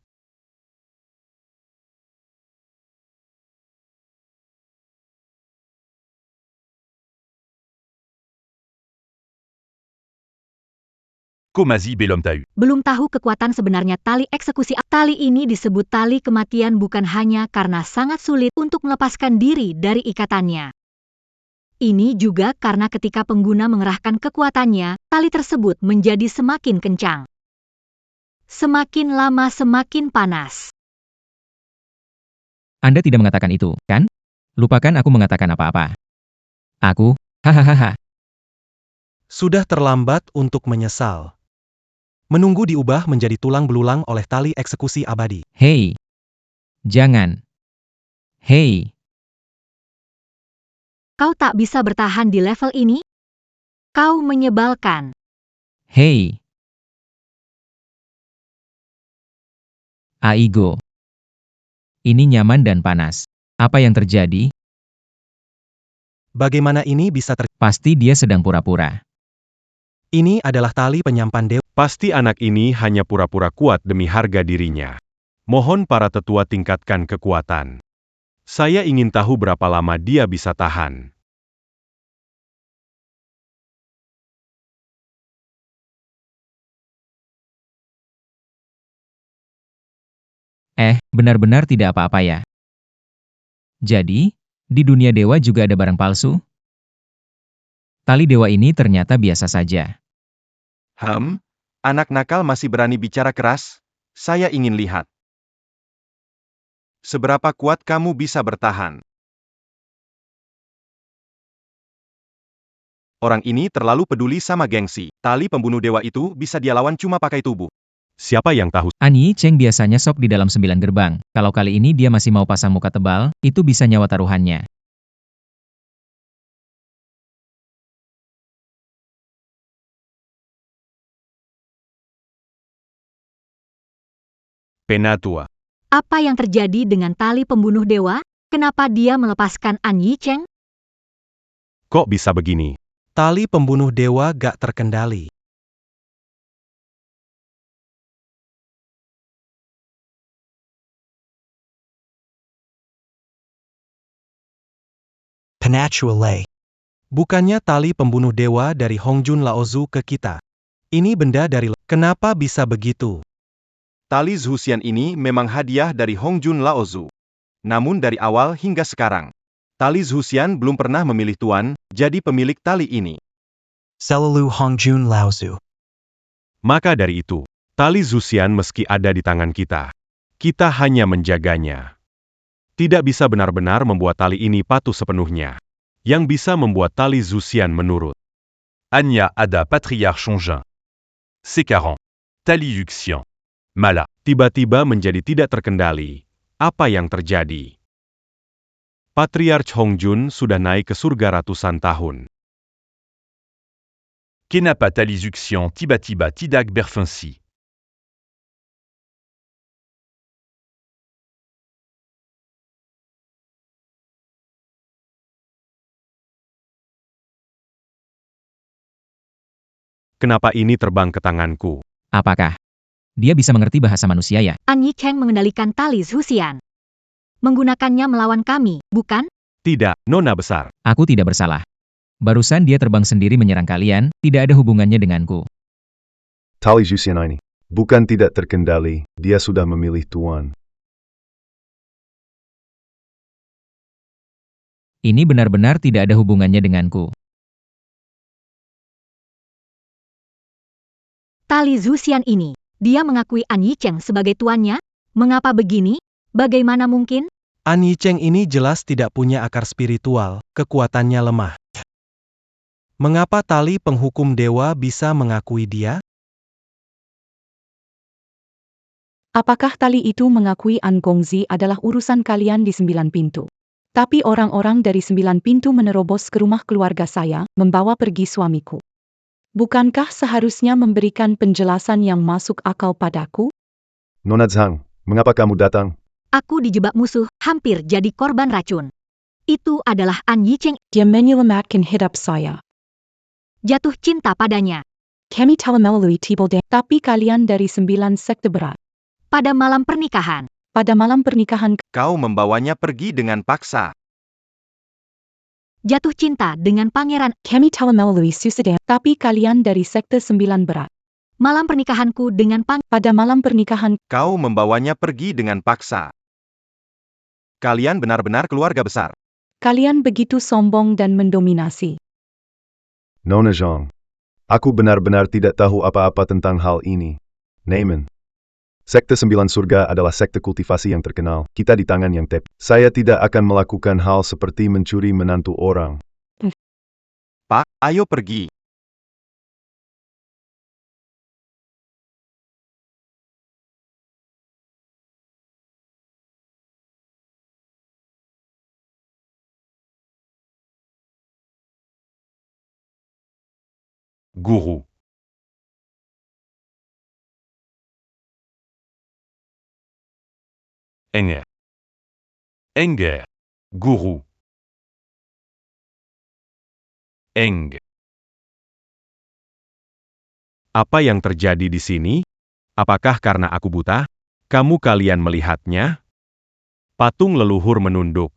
Komazi Belom Tahu. Belum tahu kekuatan sebenarnya tali eksekusi. Tali ini disebut tali kematian bukan hanya karena sangat sulit untuk melepaskan diri dari ikatannya. Ini juga karena ketika pengguna mengerahkan kekuatannya, tali tersebut menjadi semakin kencang. Semakin lama semakin panas. Anda tidak mengatakan itu, kan? Lupakan aku mengatakan apa-apa. Aku, hahaha. Sudah terlambat untuk menyesal. Menunggu diubah menjadi tulang belulang oleh tali eksekusi abadi. Hei. Jangan. Hei. Kau tak bisa bertahan di level ini? Kau menyebalkan. Hei. Aigo. Ini nyaman dan panas. Apa yang terjadi? Bagaimana ini bisa Pasti dia sedang pura-pura. Ini adalah tali penyampan dewa. Pasti anak ini hanya pura-pura kuat demi harga dirinya. Mohon para tetua tingkatkan kekuatan. Saya ingin tahu berapa lama dia bisa tahan. Benar-benar tidak apa-apa ya. Jadi, di dunia dewa juga ada barang palsu? Tali dewa ini ternyata biasa saja. Anak nakal masih berani bicara keras? Saya ingin lihat. Seberapa kuat kamu bisa bertahan? Orang ini terlalu peduli sama gengsi. Tali pembunuh dewa itu bisa dia lawan cuma pakai tubuh. Siapa yang tahu? Ani Cheng biasanya sok di dalam 9 gerbang. Kalau kali ini dia masih mau pasang muka tebal, itu bisa nyawa taruhannya. Penatua. Apa yang terjadi dengan tali pembunuh dewa? Kenapa dia melepaskan An Yi Cheng? Kok bisa begini? Tali pembunuh dewa gak terkendali. Penatua le. Bukannya tali pembunuh dewa dari Hongjun Laozu ke kita. Ini benda dari... Kenapa bisa begitu? Tali Zhuxian ini memang hadiah dari Hongjun Laozu. Namun dari awal hingga sekarang, tali Zhuxian belum pernah memilih tuan, jadi pemilik tali ini. Selalu Hongjun Laozu. Maka dari itu, tali Zhuxian meski ada di tangan kita hanya menjaganya. Tidak bisa benar-benar membuat tali ini patuh sepenuhnya. Yang bisa membuat tali Zhuxian menurut. Anya Ada Patriarche Chongqing. C40. Tali Yuxian. Mala. Tiba-tiba menjadi tidak terkendali. Apa yang terjadi? Patriarch Hongjun sudah naik ke surga ratusan tahun. Kenapa Tali Yuxian tiba-tiba tidak berfungsi? Kenapa ini terbang ke tanganku? Apakah Dia bisa mengerti bahasa manusia ya? An Yicheng mengendalikan tali Zuxian. Menggunakannya melawan kami, bukan? Tidak, Nona besar. Aku tidak bersalah. Barusan dia terbang sendiri menyerang kalian, tidak ada hubungannya denganku. Tali Zuxian ini bukan tidak terkendali, dia sudah memilih tuan. Ini benar-benar tidak ada hubungannya denganku. Tali Zuxian ini, dia mengakui An Yicheng sebagai tuannya? Mengapa begini? Bagaimana mungkin? An Yicheng ini jelas tidak punya akar spiritual, kekuatannya lemah. Mengapa tali penghukum dewa bisa mengakui dia? Apakah tali itu mengakui An Gongzi adalah urusan kalian di 9 pintu? Tapi orang-orang dari 9 pintu menerobos ke rumah keluarga saya, membawa pergi suamiku. Bukankah seharusnya memberikan penjelasan yang masuk akal padaku? Nona Zhang, mengapa kamu datang? Aku dijebak musuh, hampir jadi korban racun. Itu adalah An Yicheng, Dia menyelamatkan hidup saya. jatuh cinta padanya. Kami telah melalui Tibelden, tapi kalian dari 9 sekte berat. Pada malam pernikahan, Pada malam pernikahan, Kau membawanya pergi dengan paksa. jatuh cinta dengan pangeran. kami telah melalui Susedan, tapi kalian dari sekte 9 berat. Malam pernikahanku dengan Pada malam pernikahan, Kau membawanya pergi dengan paksa. Kalian benar-benar keluarga besar. kalian begitu sombong dan mendominasi. Nona Zhang, aku benar-benar tidak tahu apa-apa tentang hal ini. Naaman. Sekte 9 surga adalah sekte kultivasi yang terkenal. Kita di tangan yang tepat. Saya tidak akan melakukan hal seperti mencuri menantu orang. Pak, ayo pergi. Gourou. Enger. Enger. Gourou. Eng. Apa yang terjadi di sini? Apakah karena aku buta? Kamu kalian melihatnya? Patung leluhur menunduk.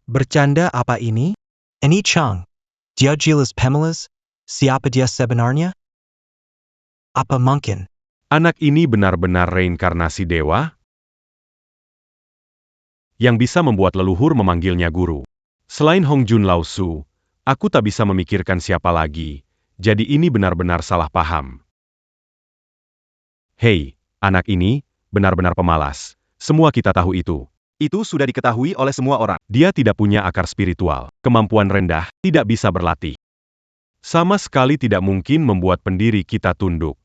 Bercanda apa ini? Ani Chang. Dia jelas Pemelas? Siapa dia sebenarnya? Apa mungkin? Anak ini benar-benar reinkarnasi dewa? Yang bisa membuat leluhur memanggilnya guru. Selain Hong Jun Lao Su, aku tak bisa memikirkan siapa lagi, jadi ini benar-benar salah paham. Hei, anak ini, benar-benar pemalas. Semua kita tahu itu. Itu sudah diketahui oleh semua orang. Dia tidak punya akar spiritual, kemampuan rendah, tidak bisa berlatih. Sama sekali tidak mungkin membuat pendiri kita tunduk.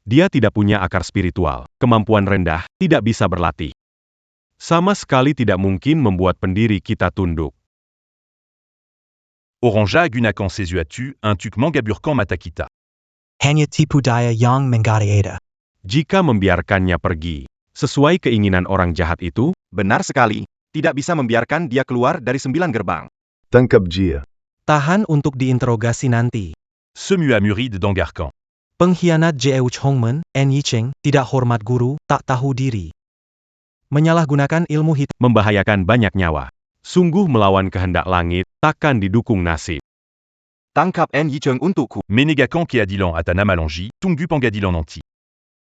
Dia tidak punya akar spiritual, kemampuan rendah, tidak bisa berlatih. Sama sekali tidak mungkin membuat pendiri kita tunduk. Oranja Gunakan Sesuatu, un tuk Mangaburkan Matakita. Hanya tipu daya yang mengada-ada. Jika membiarkannya pergi, sesuai keinginan orang jahat itu, Benar sekali. Tidak bisa membiarkan dia keluar dari 9 gerbang. Tangkap dia. Tahan untuk diinterogasi nanti. Semua-Murid d'Angarkan. Pengkhianat Jeuch Hongmen, An Yicheng, tidak hormat guru, tak tahu diri. Menyalahgunakan ilmu hitam. membahayakan banyak nyawa. Sungguh melawan kehendak langit, takkan didukung nasib. Tangkap An Yicheng untukku. Menegakan Keadilan Atanamalonji, Tunggu Pangadilan Nanti.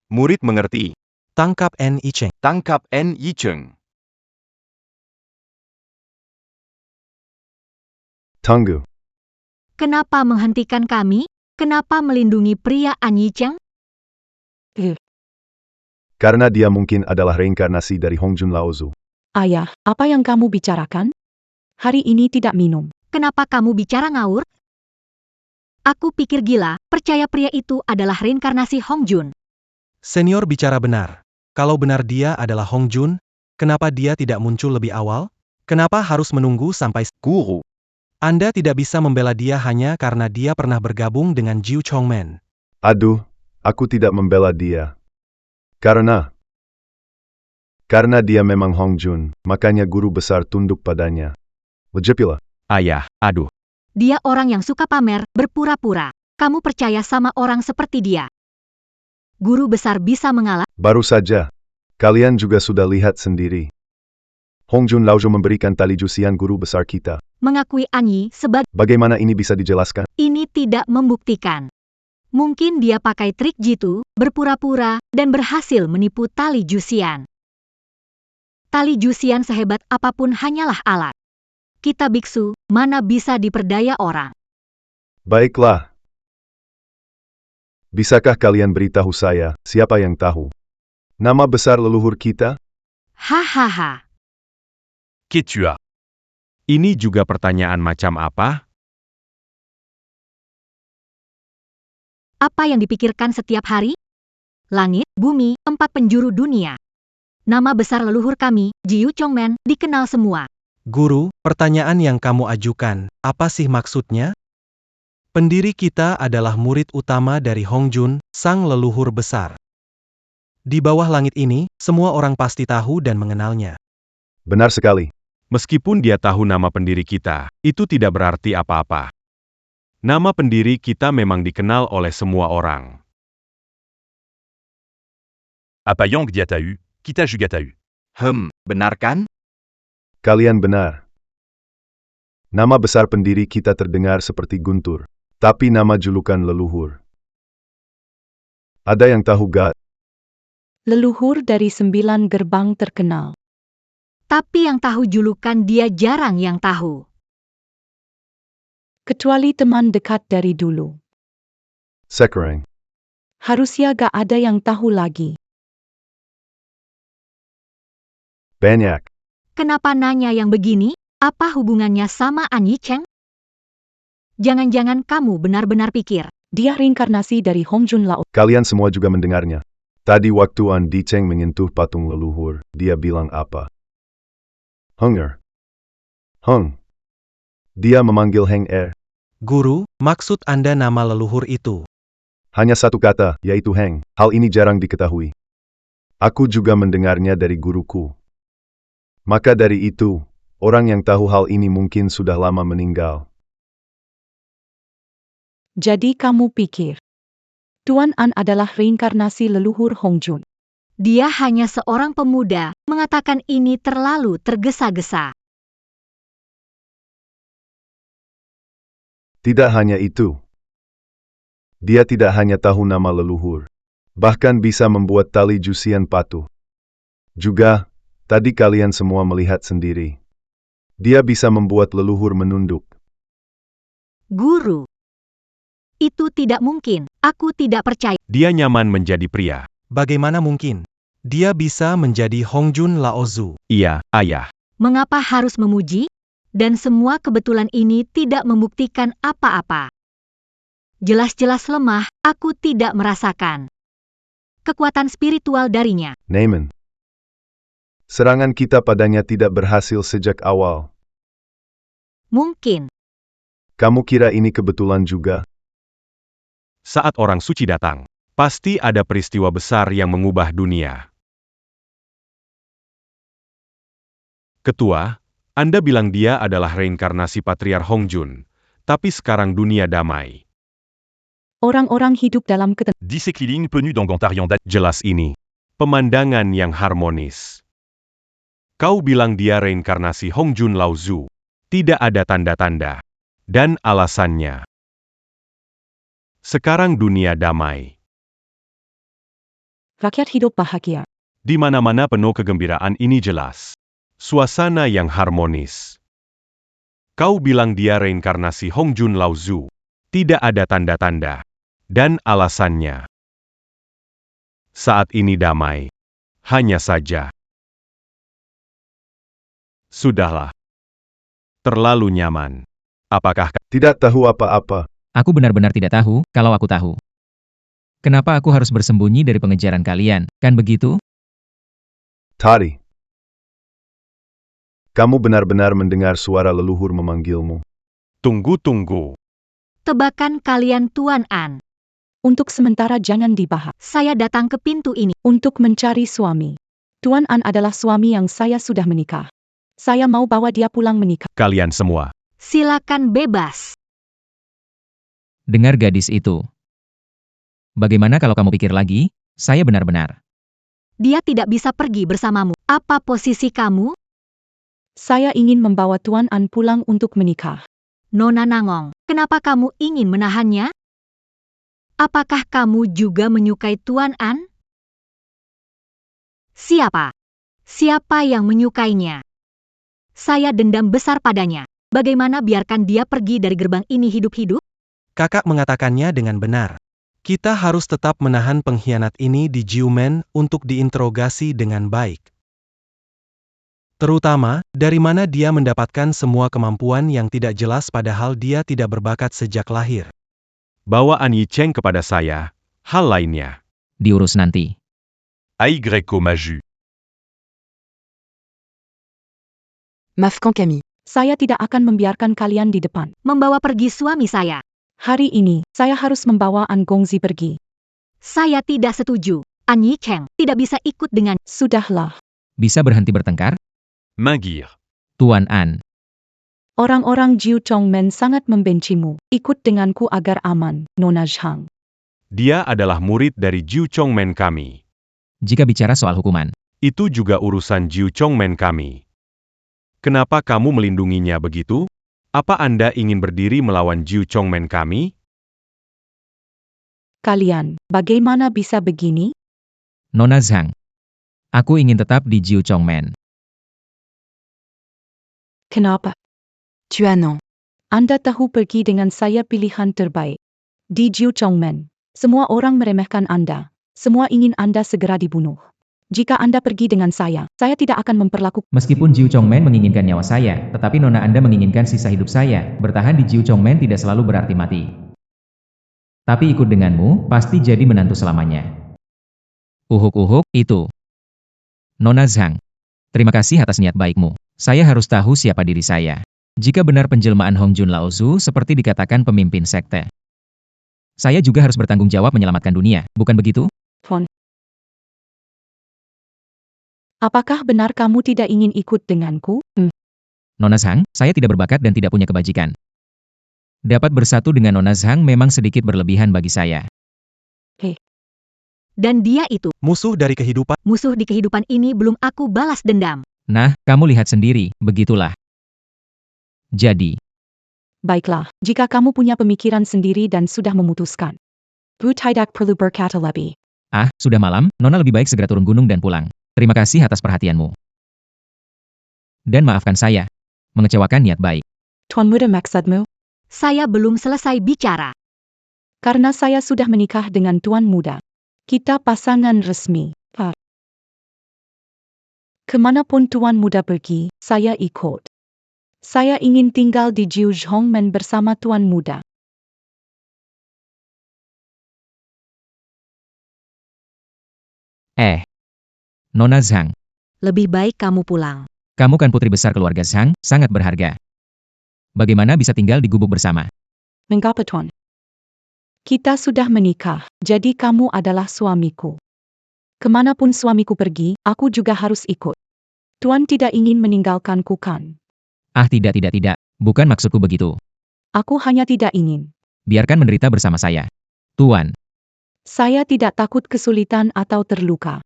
Murid mengerti. Tangkap An Yicheng. Tangkap An Yicheng. Tunggu. Kenapa menghentikan kami? Kenapa melindungi pria An Yicheng? Karena dia mungkin adalah reinkarnasi dari Hong Jun Lao Zu. Ayah, apa yang kamu bicarakan? Hari ini tidak minum. Kenapa kamu bicara ngawur? Aku pikir gila, percaya pria itu adalah reinkarnasi Hong Jun. Senior bicara benar. Kalau benar dia adalah Hong Jun, kenapa dia tidak muncul lebih awal? Kenapa harus menunggu sampai Guru. Anda tidak bisa membela dia hanya karena dia pernah bergabung dengan Jiu Chongmen. Aduh, aku tidak membela dia. Karena dia memang Hong Jun, makanya guru besar tunduk padanya. Lejepila. Ayah, aduh. Dia orang yang suka pamer, berpura-pura. kamu percaya sama orang seperti dia? Guru besar bisa mengalah? Baru saja. Kalian juga sudah lihat sendiri. Hongjun Laozhou memberikan tali jusian guru besar kita. Mengakui Anyi sebagai Bagaimana ini bisa dijelaskan? ini tidak membuktikan. Mungkin dia pakai trik jitu, berpura-pura, dan berhasil menipu tali jusian. Tali jusian sehebat apapun hanyalah alat. Kita biksu, mana bisa diperdaya orang. Baiklah. Bisakah kalian beritahu saya, siapa yang tahu nama besar leluhur kita? Hahaha. Qu'es-tu as? Ini juga pertanyaan macam apa? Apa yang dipikirkan setiap hari? Langit, bumi, 4 penjuru dunia. Nama besar leluhur kami, Jiu Chongmen, dikenal semua. Guru, pertanyaan yang kamu ajukan, apa sih maksudnya? Pendiri kita adalah murid utama dari Hongjun, sang leluhur besar. Di bawah langit ini, semua orang pasti tahu dan mengenalnya. Benar sekali. Meskipun dia tahu nama pendiri kita, itu tidak berarti apa-apa. Nama pendiri kita memang dikenal oleh semua orang. Apayang dia tahu, kita juga tahu. Benar kan? Kalian benar. Nama besar pendiri kita terdengar seperti guntur. Tapi nama julukan leluhur. Ada yang tahu gak? Leluhur dari 9 gerbang terkenal. Tapi yang tahu julukan dia jarang yang tahu. Kecuali teman dekat dari dulu. Sekarang. Harusnya gak ada yang tahu lagi. Banyak. Kenapa nanya yang begini? Apa hubungannya sama Anyi Cheng? Jangan-jangan kamu benar-benar pikir. Dia reinkarnasi dari Hongjun Lao. Kalian semua juga mendengarnya. Tadi waktu An Di Cheng menyentuh patung leluhur, dia bilang apa? Hunger. Hung. Dia memanggil Heng Er. Guru, maksud Anda nama leluhur itu? Hanya satu kata, yaitu Heng. Hal ini jarang diketahui. Aku juga mendengarnya dari guruku. Maka dari itu, orang yang tahu hal ini mungkin sudah lama meninggal. Jadi kamu pikir, Tuan An adalah reinkarnasi leluhur Hongjun. Dia hanya seorang pemuda, mengatakan ini terlalu tergesa-gesa. Tidak hanya itu. Dia tidak hanya tahu nama leluhur. Bahkan bisa membuat tali jusian patuh. Juga, tadi kalian semua melihat sendiri. Dia bisa membuat leluhur menunduk. Guru. Itu tidak mungkin. Aku tidak percaya. Dia nyaman menjadi pria. Bagaimana mungkin? Dia bisa menjadi Hongjun Laozhou. Iya, ayah. Mengapa harus memuji? Dan semua kebetulan ini tidak membuktikan apa-apa. Jelas-jelas lemah, aku tidak merasakan kekuatan spiritual darinya. Naaman. Serangan kita padanya tidak berhasil sejak awal. Mungkin. Kamu kira ini kebetulan juga? Saat orang suci datang, pasti ada peristiwa besar yang mengubah dunia. Ketua, Anda bilang dia adalah reinkarnasi Patriark Hongjun, tapi sekarang dunia damai. Orang-orang hidup dalam ketenangan. Dissekliling penu dans Gantarian dat. Jelas ini. Pemandangan yang harmonis. Kau bilang dia reinkarnasi Hongjun Laozhou. Tidak ada tanda-tanda. Dan alasannya. Sekarang dunia damai. Rakyat hidup bahagia. Di mana-mana penuh kegembiraan ini jelas. Suasana yang harmonis. Kau bilang dia reinkarnasi Hongjun Laozhou. Tidak ada tanda-tanda. Dan alasannya. Saat ini damai. Hanya saja. Sudahlah. Terlalu nyaman. Apakah Tidak tahu apa-apa. Aku benar-benar tidak tahu, kalau aku tahu. Kenapa aku harus bersembunyi dari pengejaran kalian, kan begitu? Tadi. Kamu benar-benar mendengar suara leluhur memanggilmu. Tunggu-tunggu. Tebakan kalian Tuan An. Untuk sementara jangan dibahas. Saya datang ke pintu ini. Untuk mencari suami. Tuan An adalah suami yang saya sudah menikah. Saya mau bawa dia pulang menikah. Kalian semua. Silakan bebas. Dengar gadis itu. Bagaimana kalau kamu pikir lagi, saya benar-benar. Dia tidak bisa pergi bersamamu. Apa posisi kamu? Saya ingin membawa Tuan An pulang untuk menikah. Nona Nangong, kenapa kamu ingin menahannya? Apakah kamu juga menyukai Tuan An? Siapa? Siapa yang menyukainya? Saya dendam besar padanya. Bagaimana biarkan dia pergi dari gerbang ini hidup-hidup? Kakak mengatakannya dengan benar. Kita harus tetap menahan pengkhianat ini di Jiumen untuk diinterogasi dengan baik. Terutama, dari mana dia mendapatkan semua kemampuan yang tidak jelas padahal dia tidak berbakat sejak lahir. Bawa An Yicheng kepada saya. Hal lainnya. Diurus nanti. AY Maju. Maafkan kami. Saya tidak akan membiarkan kalian di depan. Membawa pergi suami saya. Hari ini, saya harus membawa An Gongzi pergi. Saya tidak setuju. An Yicheng tidak bisa ikut dengan... Sudahlah. Bisa berhenti bertengkar? Mingir. Tuan An. Orang-orang Jiu Chongmen sangat membencimu. Ikut denganku agar aman, Nona Zhang. Dia adalah murid dari Jiu Chongmen kami. Jika bicara soal hukuman, Itu juga urusan Jiu Chongmen kami. Kenapa kamu melindunginya begitu? Apa Anda ingin berdiri melawan Jiu Chongmen kami? Kalian, bagaimana bisa begini? Nona Zhang. Aku ingin tetap di Jiu Chongmen. Kenapa? Tuan, Anda tahu pergi dengan saya pilihan terbaik. Di Jiu Chongmen, semua orang meremehkan Anda. Semua ingin Anda segera dibunuh. Jika Anda pergi dengan saya tidak akan memperlakukan... Meskipun Jiu Chongmen menginginkan nyawa saya, tetapi Nona Anda menginginkan sisa hidup saya. Bertahan di Jiu Chongmen tidak selalu berarti mati. Tapi ikut denganmu, pasti jadi menantu selamanya. Uhuk-uhuk, itu. Nona Zhang. Terima kasih atas niat baikmu. Saya harus tahu siapa diri saya. Jika benar penjelmaan Hongjun Laozu seperti dikatakan pemimpin sekte. Saya juga harus bertanggung jawab menyelamatkan dunia, bukan begitu? Apakah benar kamu tidak ingin ikut denganku? Nona Zhang, saya tidak berbakat dan tidak punya kebajikan. Dapat bersatu dengan Nona Zhang memang sedikit berlebihan bagi saya. Dan dia itu, Musuh dari kehidupan. musuh di kehidupan ini belum aku balas dendam. Nah, kamu lihat sendiri, begitulah. Jadi, Baiklah, jika kamu punya pemikiran sendiri dan sudah memutuskan. Bu tidak perlu berkata lebih. sudah malam, Nona lebih baik segera turun gunung dan pulang. Terima kasih atas perhatianmu. Dan maafkan saya. Mengecewakan niat baik. Tuan Muda maksudmu? Saya belum selesai bicara. Karena saya sudah menikah dengan Tuan Muda. Kita pasangan resmi. Kemanapun Tuan Muda pergi, saya ikut. Saya ingin tinggal di Jiu Chongmen bersama Tuan Muda. Nona Zhang, Lebih baik kamu pulang. kamu kan putri besar keluarga Zhang, sangat berharga. Bagaimana bisa tinggal di gubuk bersama? Mengapa Tuan? Kita sudah menikah, jadi kamu adalah suamiku. Kemanapun suamiku pergi, aku juga harus ikut. Tuan tidak ingin meninggalkanku kan? Tidak. Bukan maksudku begitu. Aku hanya tidak ingin. Biarkan menderita bersama saya. Tuan, Saya tidak takut kesulitan atau terluka.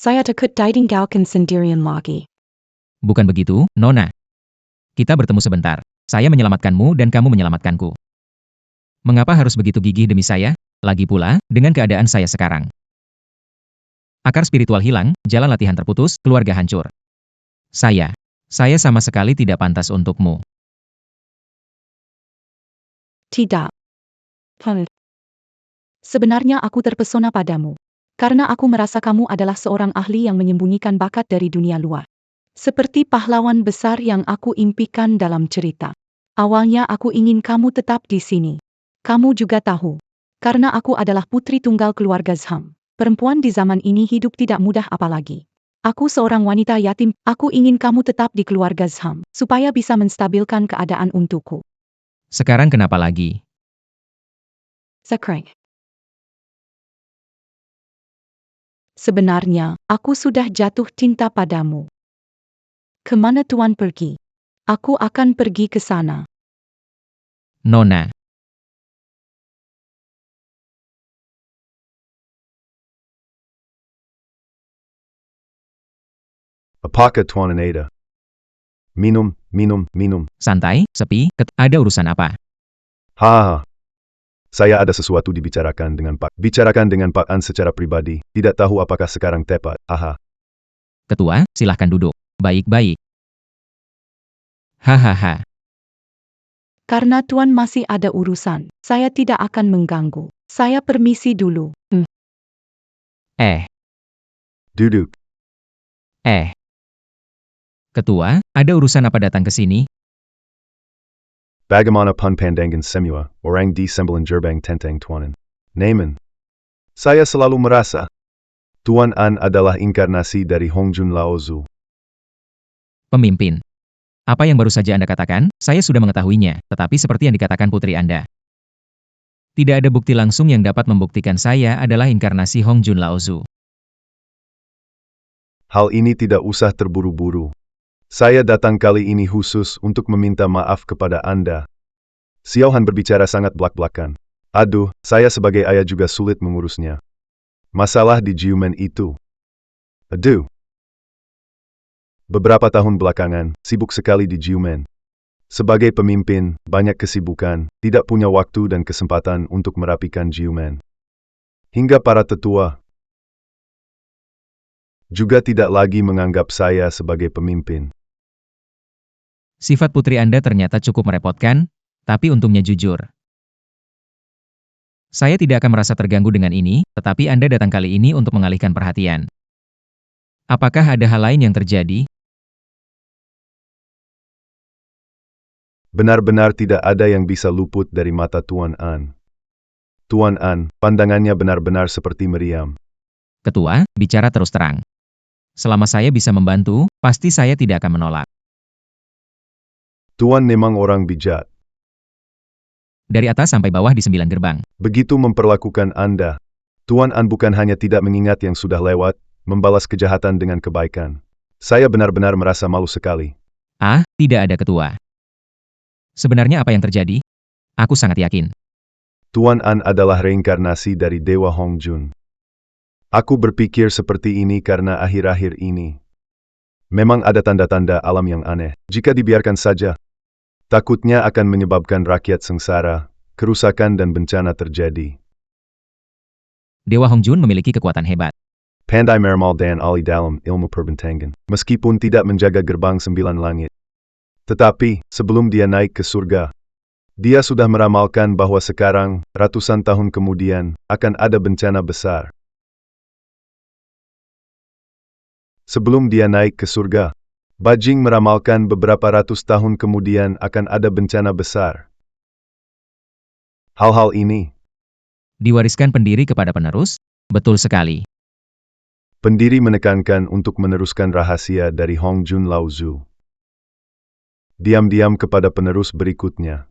Saya takut ditinggalkan sendirian lagi. bukan begitu, Nona. Kita bertemu sebentar. Saya menyelamatkanmu dan kamu menyelamatkanku. Mengapa harus begitu gigih demi saya? Lagi pula, dengan keadaan saya sekarang. Akar spiritual hilang, jalan latihan terputus, keluarga hancur. Saya sama sekali tidak pantas untukmu. Tidak. Sebenarnya aku terpesona padamu. Karena aku merasa kamu adalah seorang ahli yang menyembunyikan bakat dari dunia luar. Seperti pahlawan besar yang aku impikan dalam cerita. Awalnya aku ingin kamu tetap di sini. Kamu juga tahu. Karena aku adalah putri tunggal keluarga Zhang. Perempuan di zaman ini hidup tidak mudah apalagi. Aku seorang wanita yatim, aku ingin kamu tetap di keluarga Zhang, supaya bisa menstabilkan keadaan untukku. Sekarang kenapa lagi? Sekarang. Sebenarnya, aku sudah jatuh cinta padamu. Kemana Tuan pergi? Aku akan pergi ke sana. Nona, Apakah Tuan Ada? Minum, minum, minum. Santai, sepi, ada urusan apa? Hahaha. Saya ada sesuatu dibicarakan dengan Pak. Bicarakan dengan Pak An secara pribadi. Tidak tahu apakah sekarang tepat. Haha. Ketua, silahkan duduk. Baik-baik. Hahaha. Karena Tuan masih ada urusan, saya tidak akan mengganggu. Saya permisi dulu. Duduk. Ketua, ada urusan apa datang ke sini? Bagaimana pun pandangan semua, orang di sembilan gerbang tentang Tuanan. Namun, saya selalu merasa, Tuan An adalah inkarnasi dari Hongjun Laozu. Pemimpin. Apa yang baru saja Anda katakan, saya sudah mengetahuinya, tetapi seperti yang dikatakan putri Anda. Tidak ada bukti langsung yang dapat membuktikan saya adalah inkarnasi Hongjun Laozu. Hal ini tidak usah terburu-buru. Saya datang kali ini khusus untuk meminta maaf kepada Anda. Xiao Han berbicara sangat belak-belakan. Aduh, saya sebagai ayah juga sulit mengurusnya. Masalah di Jiumen itu. Aduh. Beberapa tahun belakangan, sibuk sekali di Jiumen. Sebagai pemimpin, banyak kesibukan, tidak punya waktu dan kesempatan untuk merapikan Jiumen. Hingga para tetua juga tidak lagi menganggap saya sebagai pemimpin. Sifat putri Anda ternyata cukup merepotkan, tapi untungnya jujur. Saya tidak akan merasa terganggu dengan ini, tetapi Anda datang kali ini untuk mengalihkan perhatian. Apakah ada hal lain yang terjadi? Benar-benar tidak ada yang bisa luput dari mata Tuan An. Tuan An, pandangannya benar-benar seperti meriam. Ketua, bicara terus terang. Selama saya bisa membantu, pasti saya tidak akan menolak. Tuan memang orang bijak. Dari atas sampai bawah di 9 gerbang. Begitu memperlakukan Anda. Tuan An bukan hanya tidak mengingat yang sudah lewat, membalas kejahatan dengan kebaikan. Saya benar-benar merasa malu sekali. Tidak ada ketua. Sebenarnya apa yang terjadi? Aku sangat yakin. Tuan An adalah reinkarnasi dari Dewa Hongjun. Aku berpikir seperti ini karena akhir-akhir ini memang ada tanda-tanda alam yang aneh. Jika dibiarkan saja, takutnya akan menyebabkan rakyat sengsara, kerusakan dan bencana terjadi. Dewa Hongjun memiliki kekuatan hebat. Pandai meramal dan ahli dalam ilmu perbentangan, meskipun tidak menjaga gerbang 9 langit. Tetapi, sebelum dia naik ke surga, dia sudah meramalkan bahwa sekarang, ratusan tahun kemudian, akan ada bencana besar. Sebelum dia naik ke surga, Bajing meramalkan beberapa ratus tahun kemudian akan ada bencana besar. Hal-hal ini Diwariskan pendiri kepada penerus? Betul sekali. pendiri menekankan untuk meneruskan rahasia dari Hongjun Laozu. Diam-diam kepada penerus berikutnya.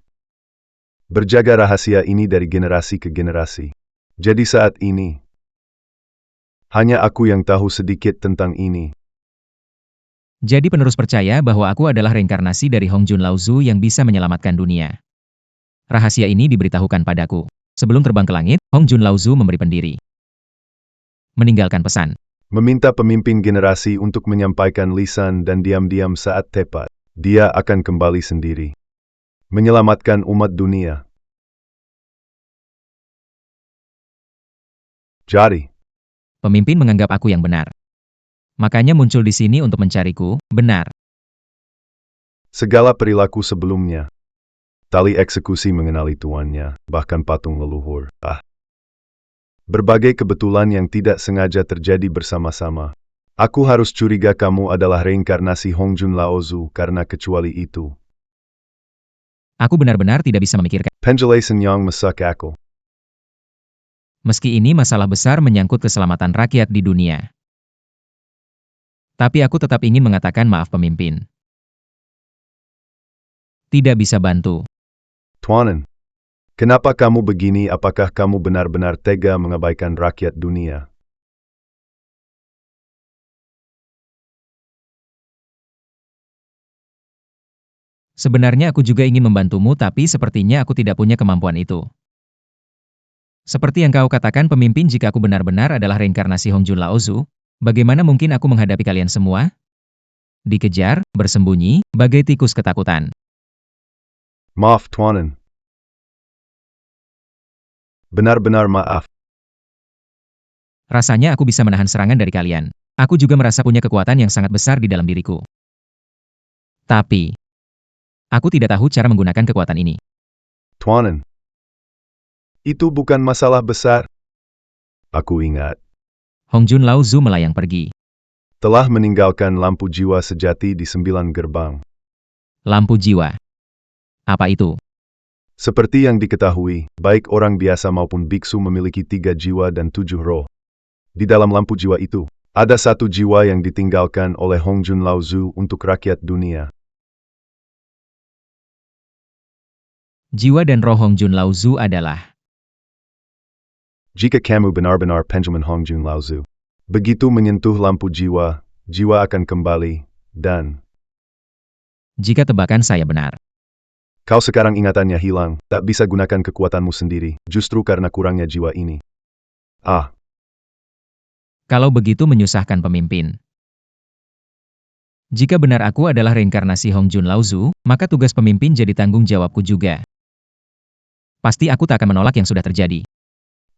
Berjaga rahasia ini dari generasi ke generasi. Jadi saat ini, hanya aku yang tahu sedikit tentang ini. Jadi penerus percaya bahwa aku adalah reinkarnasi dari Hongjun Laozu yang bisa menyelamatkan dunia. Rahasia ini diberitahukan padaku. Sebelum terbang ke langit, Hongjun Laozu memberi pendiri. Meninggalkan pesan. Meminta pemimpin generasi untuk menyampaikan lisan dan diam-diam saat tepat. Dia akan kembali sendiri. Menyelamatkan umat dunia. Jadi, Pemimpin menganggap aku yang benar. Makanya muncul di sini untuk mencariku, benar. segala perilaku sebelumnya. Tali eksekusi mengenali tuannya, bahkan patung leluhur. Berbagai kebetulan yang tidak sengaja terjadi bersama-sama. Aku harus curiga kamu adalah reinkarnasi Hongjun Laozu karena kecuali itu. Aku benar-benar tidak bisa memikirkan. Penjelasan yang masuk akal. Meski ini masalah besar menyangkut keselamatan rakyat di dunia. Tapi aku tetap ingin mengatakan maaf pemimpin. Tidak bisa bantu. Tuanan, kenapa kamu begini? Apakah kamu benar-benar tega mengabaikan rakyat dunia? Sebenarnya aku juga ingin membantumu tapi sepertinya aku tidak punya kemampuan itu. Seperti yang kau katakan pemimpin, jika aku benar-benar adalah reinkarnasi Hongjun Laozu, bagaimana mungkin aku menghadapi kalian semua? Dikejar, bersembunyi, bagai tikus ketakutan. Maaf Tuanan. Benar-benar maaf. Rasanya aku bisa menahan serangan dari kalian. Aku juga merasa punya kekuatan yang sangat besar di dalam diriku. Tapi, aku tidak tahu cara menggunakan kekuatan ini. Tuanan. Itu bukan masalah besar. Aku ingat. Hongjun Laozu melayang pergi. Telah meninggalkan lampu jiwa sejati di 9 gerbang. Lampu jiwa. Apa itu? Seperti yang diketahui, baik orang biasa maupun biksu memiliki 3 jiwa dan 7 roh. Di dalam lampu jiwa itu, ada 1 jiwa yang ditinggalkan oleh Hongjun Laozu untuk rakyat dunia. Jiwa dan roh Hongjun Laozu adalah Jika kamu benar-benar Benjamin Hongjun Laozu, begitu menyentuh lampu jiwa, jiwa akan kembali, dan jika tebakan saya benar. kau sekarang ingatannya hilang, tak bisa gunakan kekuatanmu sendiri, justru karena kurangnya jiwa ini. Ah, Kalau begitu menyusahkan pemimpin. Jika benar aku adalah reinkarnasi Hongjun Laozu, maka tugas pemimpin jadi tanggung jawabku juga. Pasti aku tak akan menolak yang sudah terjadi.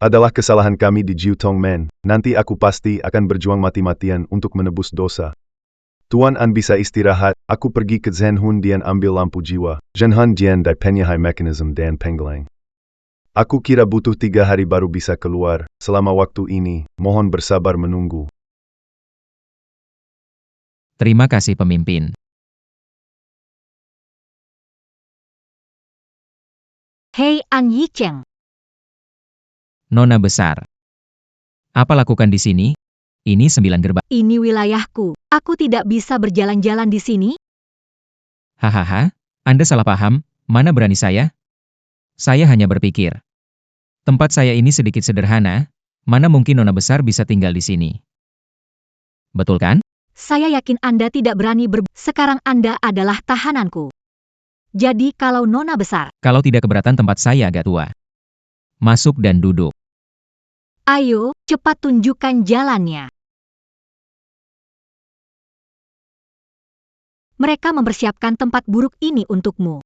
adalah kesalahan kami di Jiu Tongmen, nanti aku pasti akan berjuang mati-matian untuk menebus dosa. Tuan An bisa istirahat, aku pergi ke Zhenhun Dian ambil lampu jiwa, Zhenhun Dian di penyihai mekanisme dan penggelang. Aku kira butuh 3 hari baru bisa keluar, selama waktu ini, mohon bersabar menunggu. Terima kasih pemimpin. Hei An Yicheng, Nona besar. Apa lakukan di sini? Ini 9 gerbang. ini wilayahku. Aku tidak bisa berjalan-jalan di sini. Hahaha, Anda salah paham, mana berani saya? Saya hanya berpikir. Tempat saya ini sedikit sederhana, mana mungkin Nona besar bisa tinggal di sini. Betul kan? Saya yakin Anda tidak berani sekarang Anda adalah tahananku. Jadi kalau Nona besar, Kalau tidak keberatan tempat saya agak tua. Masuk dan duduk. ayo, cepat tunjukkan jalannya. Mereka mempersiapkan tempat buruk ini untukmu.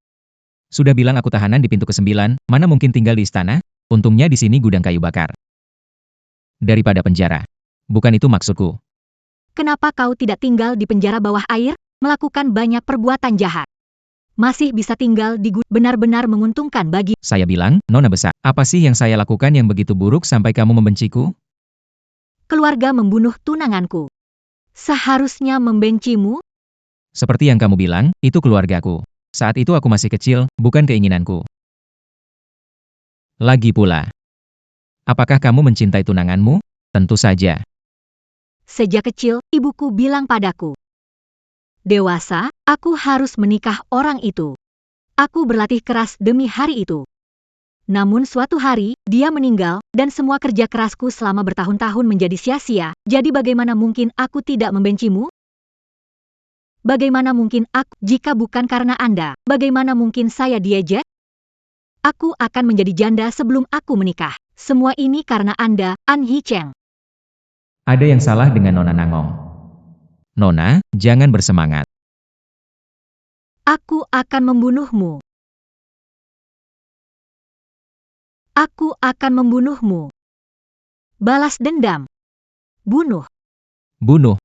Sudah bilang aku tahanan di pintu ke-9, mana mungkin tinggal di istana? Untungnya di sini gudang kayu bakar. Daripada penjara. Bukan itu maksudku. Kenapa kau tidak tinggal di penjara bawah air, melakukan banyak perbuatan jahat? Masih bisa tinggal di benar-benar menguntungkan bagi. Saya bilang, Nona besar, apa sih yang saya lakukan yang begitu buruk sampai kamu membenciku? Keluarga membunuh tunanganku. Seharusnya membencimu. Seperti yang kamu bilang, itu keluargaku. Saat itu aku masih kecil, bukan keinginanku. Lagi pula. Apakah kamu mencintai tunanganmu? Tentu saja. Sejak kecil, ibuku bilang padaku. Dewasa, aku harus menikah orang itu. Aku berlatih keras demi hari itu. Namun suatu hari, dia meninggal, dan semua kerja kerasku selama bertahun-tahun menjadi sia-sia. Jadi bagaimana mungkin aku tidak membencimu? Bagaimana mungkin aku, jika bukan karena Anda, bagaimana mungkin saya diejek? Aku akan menjadi janda sebelum aku menikah. Semua ini karena Anda, An Yicheng. Ada yang salah dengan Nona Nangong. Nona, jangan bersemangat. Aku akan membunuhmu. Aku akan membunuhmu. Balas dendam. Bunuh. Bunuh.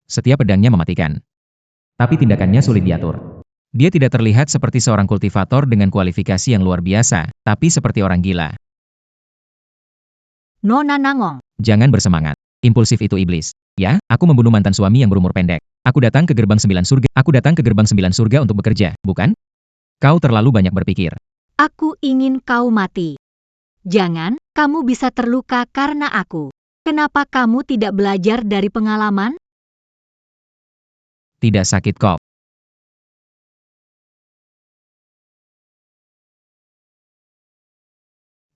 Setiap pedangnya mematikan. Tapi tindakannya sulit diatur. Dia tidak terlihat seperti seorang kultivator dengan kualifikasi yang luar biasa, tapi seperti orang gila. Nona Nangong. Jangan bersemangat. Impulsif itu iblis. Ya, aku membunuh mantan suami yang berumur pendek. Aku datang ke gerbang 9 surga. Aku datang ke gerbang 9 surga untuk bekerja, bukan? Kau terlalu banyak berpikir. Aku ingin kau mati. Jangan, kamu bisa terluka karena aku. Kenapa kamu tidak belajar dari pengalaman? Tidak sakit kok.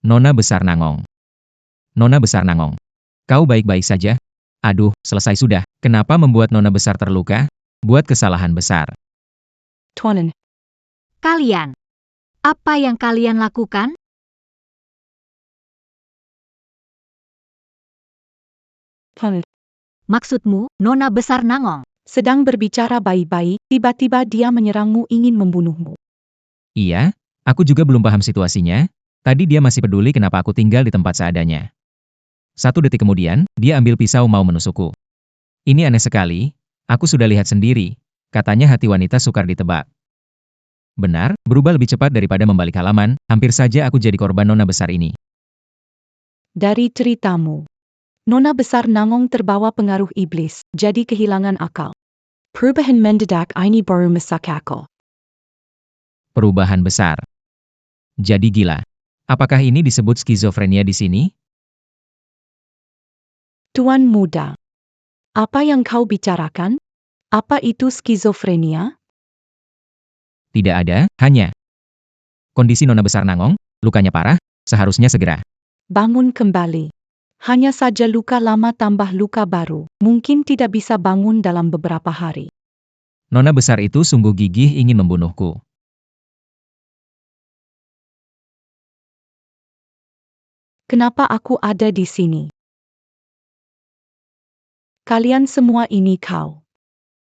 Nona besar Nangong. Nona besar Nangong. Kau baik-baik saja? Aduh, selesai sudah. Kenapa membuat Nona besar terluka? Buat kesalahan besar. Tuanan, Kalian. Apa yang kalian lakukan? Tuanan, Maksudmu, Nona besar Nangong. Sedang berbicara baik-baik, tiba-tiba dia menyerangmu ingin membunuhmu. Iya, aku juga belum paham situasinya. Tadi dia masih peduli kenapa aku tinggal di tempat seadanya. 1 detik kemudian, dia ambil pisau mau menusukku. Ini aneh sekali, aku sudah lihat sendiri. Katanya hati wanita sukar ditebak. Benar, berubah lebih cepat daripada membalik halaman, hampir saja aku jadi korban nona besar ini. Dari ceritamu, Nona besar Nangong terbawa pengaruh iblis, jadi kehilangan akal. Perubahan mendadak ini baru masuk akal. Perubahan besar. Jadi gila. Apakah ini disebut skizofrenia di sini? Tuan muda, apa yang kau bicarakan? Apa itu skizofrenia? Tidak ada, hanya kondisi nona besar Nangong, lukanya parah, seharusnya segera. Bangun kembali. Hanya saja luka lama tambah luka baru, mungkin tidak bisa bangun dalam beberapa hari. Nona besar itu sungguh gigih ingin membunuhku. Kenapa aku ada di sini? Kalian semua ini kau.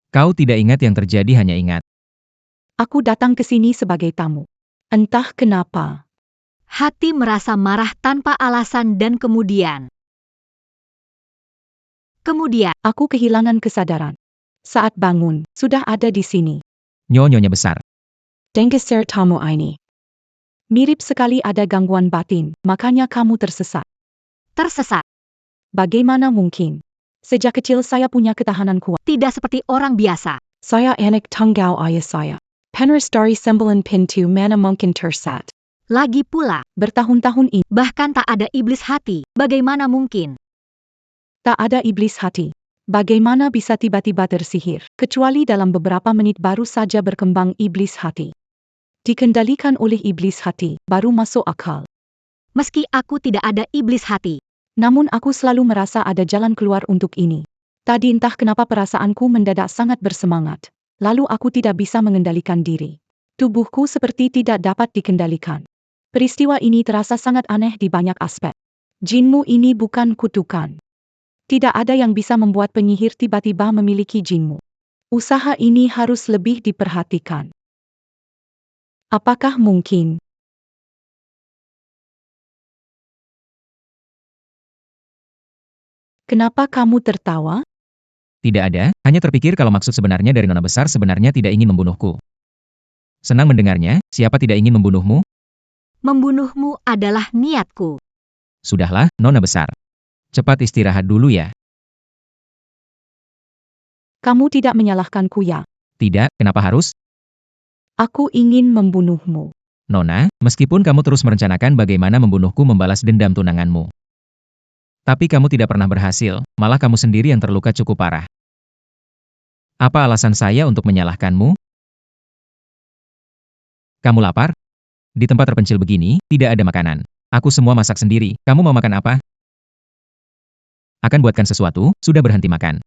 Kau tidak ingat yang terjadi, hanya ingat. Aku datang ke sini sebagai tamu. Entah kenapa. Hati merasa marah tanpa alasan dan kemudian Aku kehilangan kesadaran. Saat bangun, sudah ada di sini. Nyonya besar. Denggeser tamu ini. Mirip sekali ada gangguan batin, makanya kamu tersesat. tersesat. Bagaimana mungkin? Sejak kecil saya punya ketahanan kuat. Tidak seperti orang biasa. Saya anak tunggal ayah saya. Penris dari sembilan pintu mana mungkin tersesat. Lagi pula, Bertahun-tahun ini, bahkan tak ada iblis hati. Bagaimana mungkin? tak ada iblis hati. Bagaimana bisa tiba-tiba tersihir, kecuali dalam beberapa menit baru saja berkembang iblis hati. Dikendalikan oleh iblis hati, baru masuk akal. Meski aku tidak ada iblis hati. Namun aku selalu merasa ada jalan keluar untuk ini. Tadi entah kenapa perasaanku mendadak sangat bersemangat. Lalu aku tidak bisa mengendalikan diri. Tubuhku seperti tidak dapat dikendalikan. Peristiwa ini terasa sangat aneh di banyak aspek. Jinmu ini bukan kutukan. Tidak ada yang bisa membuat penyihir tiba-tiba memiliki jinmu. Usaha ini harus lebih diperhatikan. Apakah mungkin? Kenapa kamu tertawa? Tidak ada, hanya terpikir kalau maksud sebenarnya dari nona besar sebenarnya tidak ingin membunuhku. Senang mendengarnya, siapa tidak ingin membunuhmu? Membunuhmu adalah niatku. Sudahlah, nona besar. Cepat istirahat dulu ya. Kamu tidak menyalahkanku ya. Tidak, kenapa harus? Aku ingin membunuhmu. Nona, meskipun kamu terus merencanakan bagaimana membunuhku membalas dendam tunanganmu. Tapi kamu tidak pernah berhasil, malah kamu sendiri yang terluka cukup parah. Apa alasan saya untuk menyalahkanmu? Kamu lapar? Di tempat terpencil begini, tidak ada makanan. Aku semua masak sendiri, kamu mau makan apa? Akan buatkan sesuatu, sudah berhenti makan.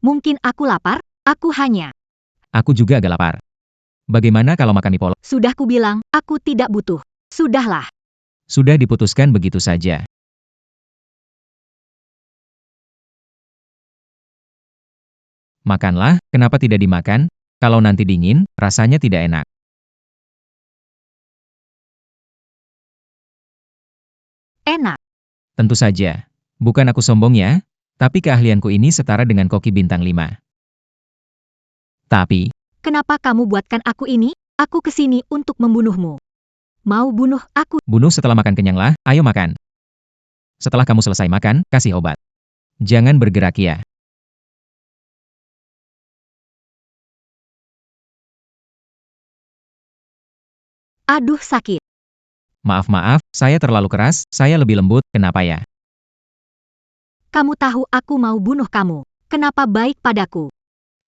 Mungkin aku lapar, aku hanya. Aku juga agak lapar. Bagaimana kalau makan mie polo? Sudah kubilang, aku tidak butuh. Sudahlah. Sudah diputuskan begitu saja. Makanlah, kenapa tidak dimakan? Kalau nanti dingin, rasanya tidak enak. Enak. Tentu saja. Bukan aku sombong ya, tapi keahlianku ini setara dengan koki bintang 5. Tapi, Kenapa kamu buatkan aku ini? Aku kesini untuk membunuhmu. Mau bunuh aku? bunuh setelah makan kenyanglah, ayo makan. Setelah kamu selesai makan, kasih obat. Jangan bergerak ya. Aduh sakit. Maaf, saya terlalu keras, saya lebih lembut, kenapa ya? Kamu tahu aku mau bunuh kamu. Kenapa baik padaku?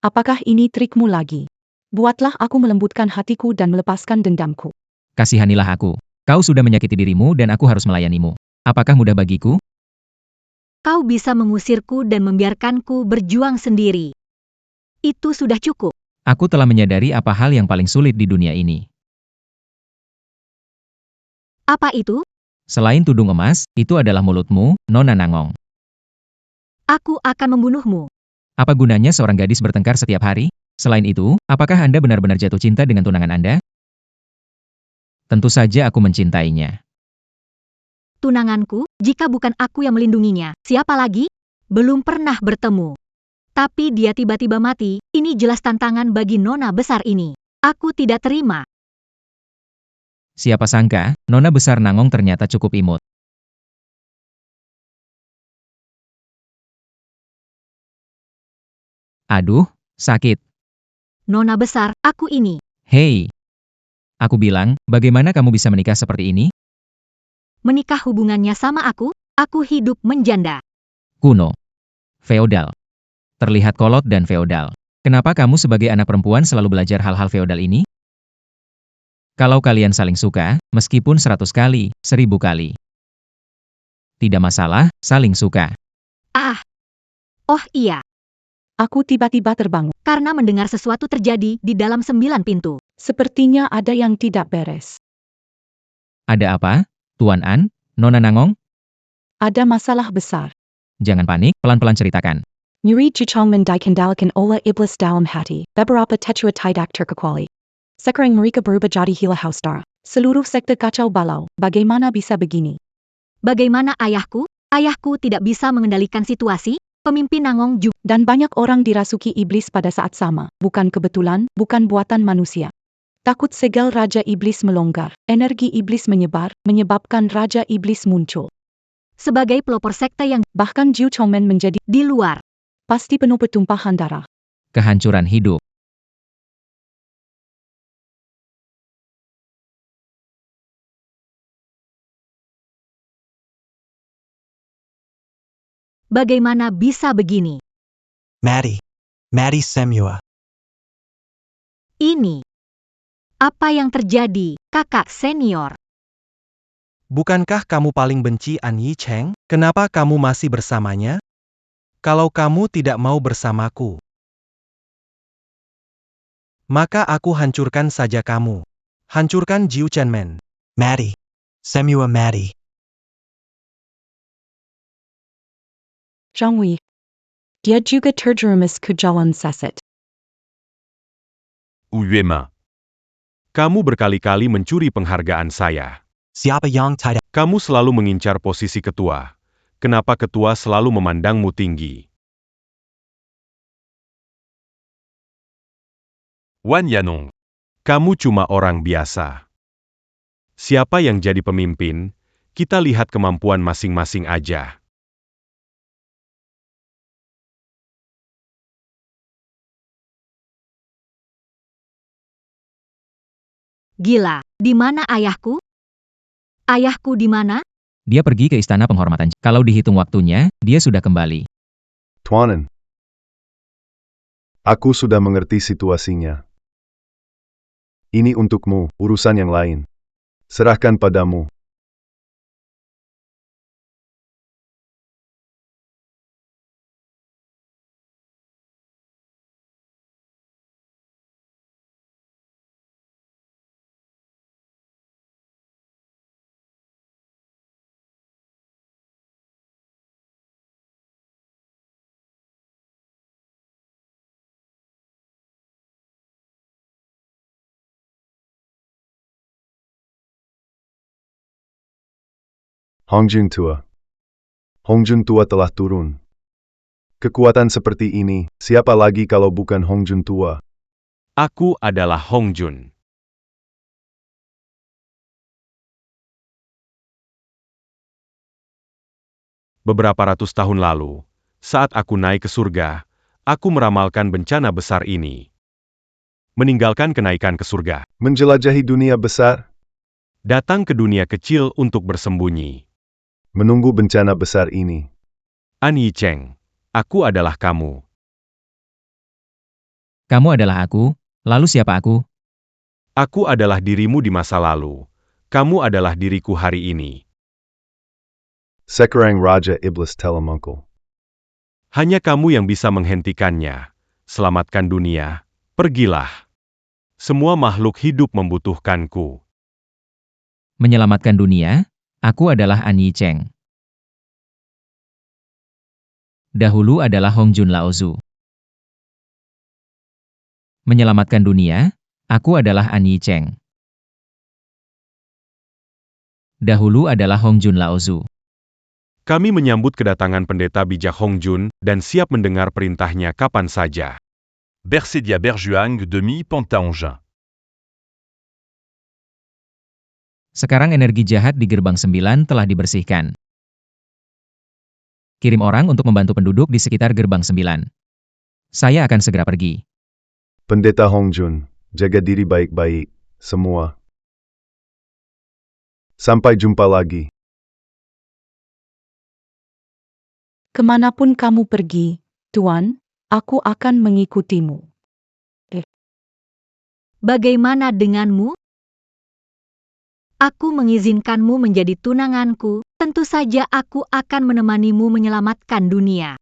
Apakah ini trikmu lagi? Buatlah aku melembutkan hatiku dan melepaskan dendamku. Kasihanilah aku. Kau sudah menyakiti dirimu dan aku harus melayanimu. Apakah mudah bagiku? Kau bisa mengusirku dan membiarkanku berjuang sendiri. Itu sudah cukup. Aku telah menyadari apa hal yang paling sulit di dunia ini. Apa itu? Selain tudung emas, itu adalah mulutmu, Nona Nangong. Aku akan membunuhmu. Apa gunanya seorang gadis bertengkar setiap hari? Selain itu, apakah Anda benar-benar jatuh cinta dengan tunangan Anda? Tentu saja aku mencintainya. Tunanganku, jika bukan aku yang melindunginya, siapa lagi? Belum pernah bertemu. Tapi dia tiba-tiba mati, ini jelas tantangan bagi nona besar ini. Aku tidak terima. Siapa sangka, nona besar Nangong ternyata cukup imut. Aduh, sakit. Nona besar, aku ini. Hei. Aku bilang, bagaimana kamu bisa menikah seperti ini? Menikah hubungannya sama aku hidup menjanda. Kuno. Feodal. Terlihat kolot dan feodal. Kenapa kamu sebagai anak perempuan selalu belajar hal-hal feodal ini? Kalau kalian saling suka, meskipun 100 kali, 1000 kali. Tidak masalah, saling suka. Ah. Oh iya, Aku tiba-tiba terbangun. karena mendengar sesuatu terjadi di dalam 9 pintu. Sepertinya ada yang tidak beres. Ada apa? Tuan An, Nona Nangong? Ada masalah besar. Jangan panik, pelan-pelan ceritakan. Nyeri Chichong mendikendalikan oleh iblis dalam hati. Beberapa tetua tidak terkecuali. Sekarang mereka berubah jadi hila hausdara. Seluruh sekte kacau balau. Bagaimana bisa begini? Bagaimana ayahku? Ayahku tidak bisa mengendalikan situasi. Pemimpin Nangong juga. Dan banyak orang dirasuki iblis pada saat sama. Bukan kebetulan, bukan buatan manusia. Takut segel Raja Iblis melonggar. Energi iblis menyebar, menyebabkan Raja Iblis muncul. Sebagai pelopor sekte yang Bahkan Jiu Chongmen menjadi di luar. pasti penuh pertumpahan darah. Kehancuran hidup. Bagaimana bisa begini? Maddie. Maddie Semua. Ini. Apa yang terjadi, kakak senior? Bukankah kamu paling benci An Yi Cheng? Kenapa kamu masih bersamanya? Kalau kamu tidak mau bersamaku, maka aku hancurkan saja kamu. Hancurkan Jiu Chenmen. Maddie. Semua Maddie. Zhang Wei. Dia juga terjerumus ke jalan sesat. Uyema. Kamu berkali-kali mencuri penghargaan saya. Siapa yang tidak Kamu selalu mengincar posisi ketua. Kenapa ketua selalu memandangmu tinggi? Wan Yanong. Kamu cuma orang biasa. Siapa yang jadi pemimpin, kita lihat kemampuan masing-masing aja. Gila, di mana ayahku? Ayahku di mana? Dia pergi ke istana penghormatan. Kalau dihitung waktunya, dia sudah kembali. Tuanan. Aku sudah mengerti situasinya. Ini untukmu, urusan yang lain. Serahkan padamu. Hongjun Tua. Hongjun Tua telah turun. Kekuatan seperti ini, siapa lagi kalau bukan Hongjun Tua? Aku adalah Hong Jun. Beberapa ratus tahun lalu, saat aku naik ke surga, aku meramalkan bencana besar ini. Meninggalkan kenaikan ke surga, Menjelajahi dunia besar, datang ke dunia kecil untuk bersembunyi. menunggu bencana besar ini. An Yi Cheng, aku adalah kamu. Kamu adalah aku, lalu siapa aku? Aku adalah dirimu di masa lalu. Kamu adalah diriku hari ini. Sekarang Raja Iblis Telemungkul. Hanya kamu yang bisa menghentikannya. Selamatkan dunia, pergilah. Semua makhluk hidup membutuhkanku. Menyelamatkan dunia? Aku adalah An Yi Cheng. Dahulu adalah Hong Jun Laozu. Menyelamatkan dunia, aku adalah An Yi Cheng. Dahulu adalah Hongjun Laozu. Kami menyambut kedatangan pendeta bijak Hongjun dan siap mendengar perintahnya kapan saja. Bersedia Berjuang demi Pantaongin. Sekarang energi jahat di gerbang 9 telah dibersihkan. Kirim orang untuk membantu penduduk di sekitar gerbang 9. Saya akan segera pergi. Pendeta Hongjun, jaga diri baik-baik, semua. Sampai jumpa lagi. Kemanapun kamu pergi, Tuan, aku akan mengikutimu. Bagaimana denganmu? Aku mengizinkanmu menjadi tunanganku, tentu saja aku akan menemanimu menyelamatkan dunia.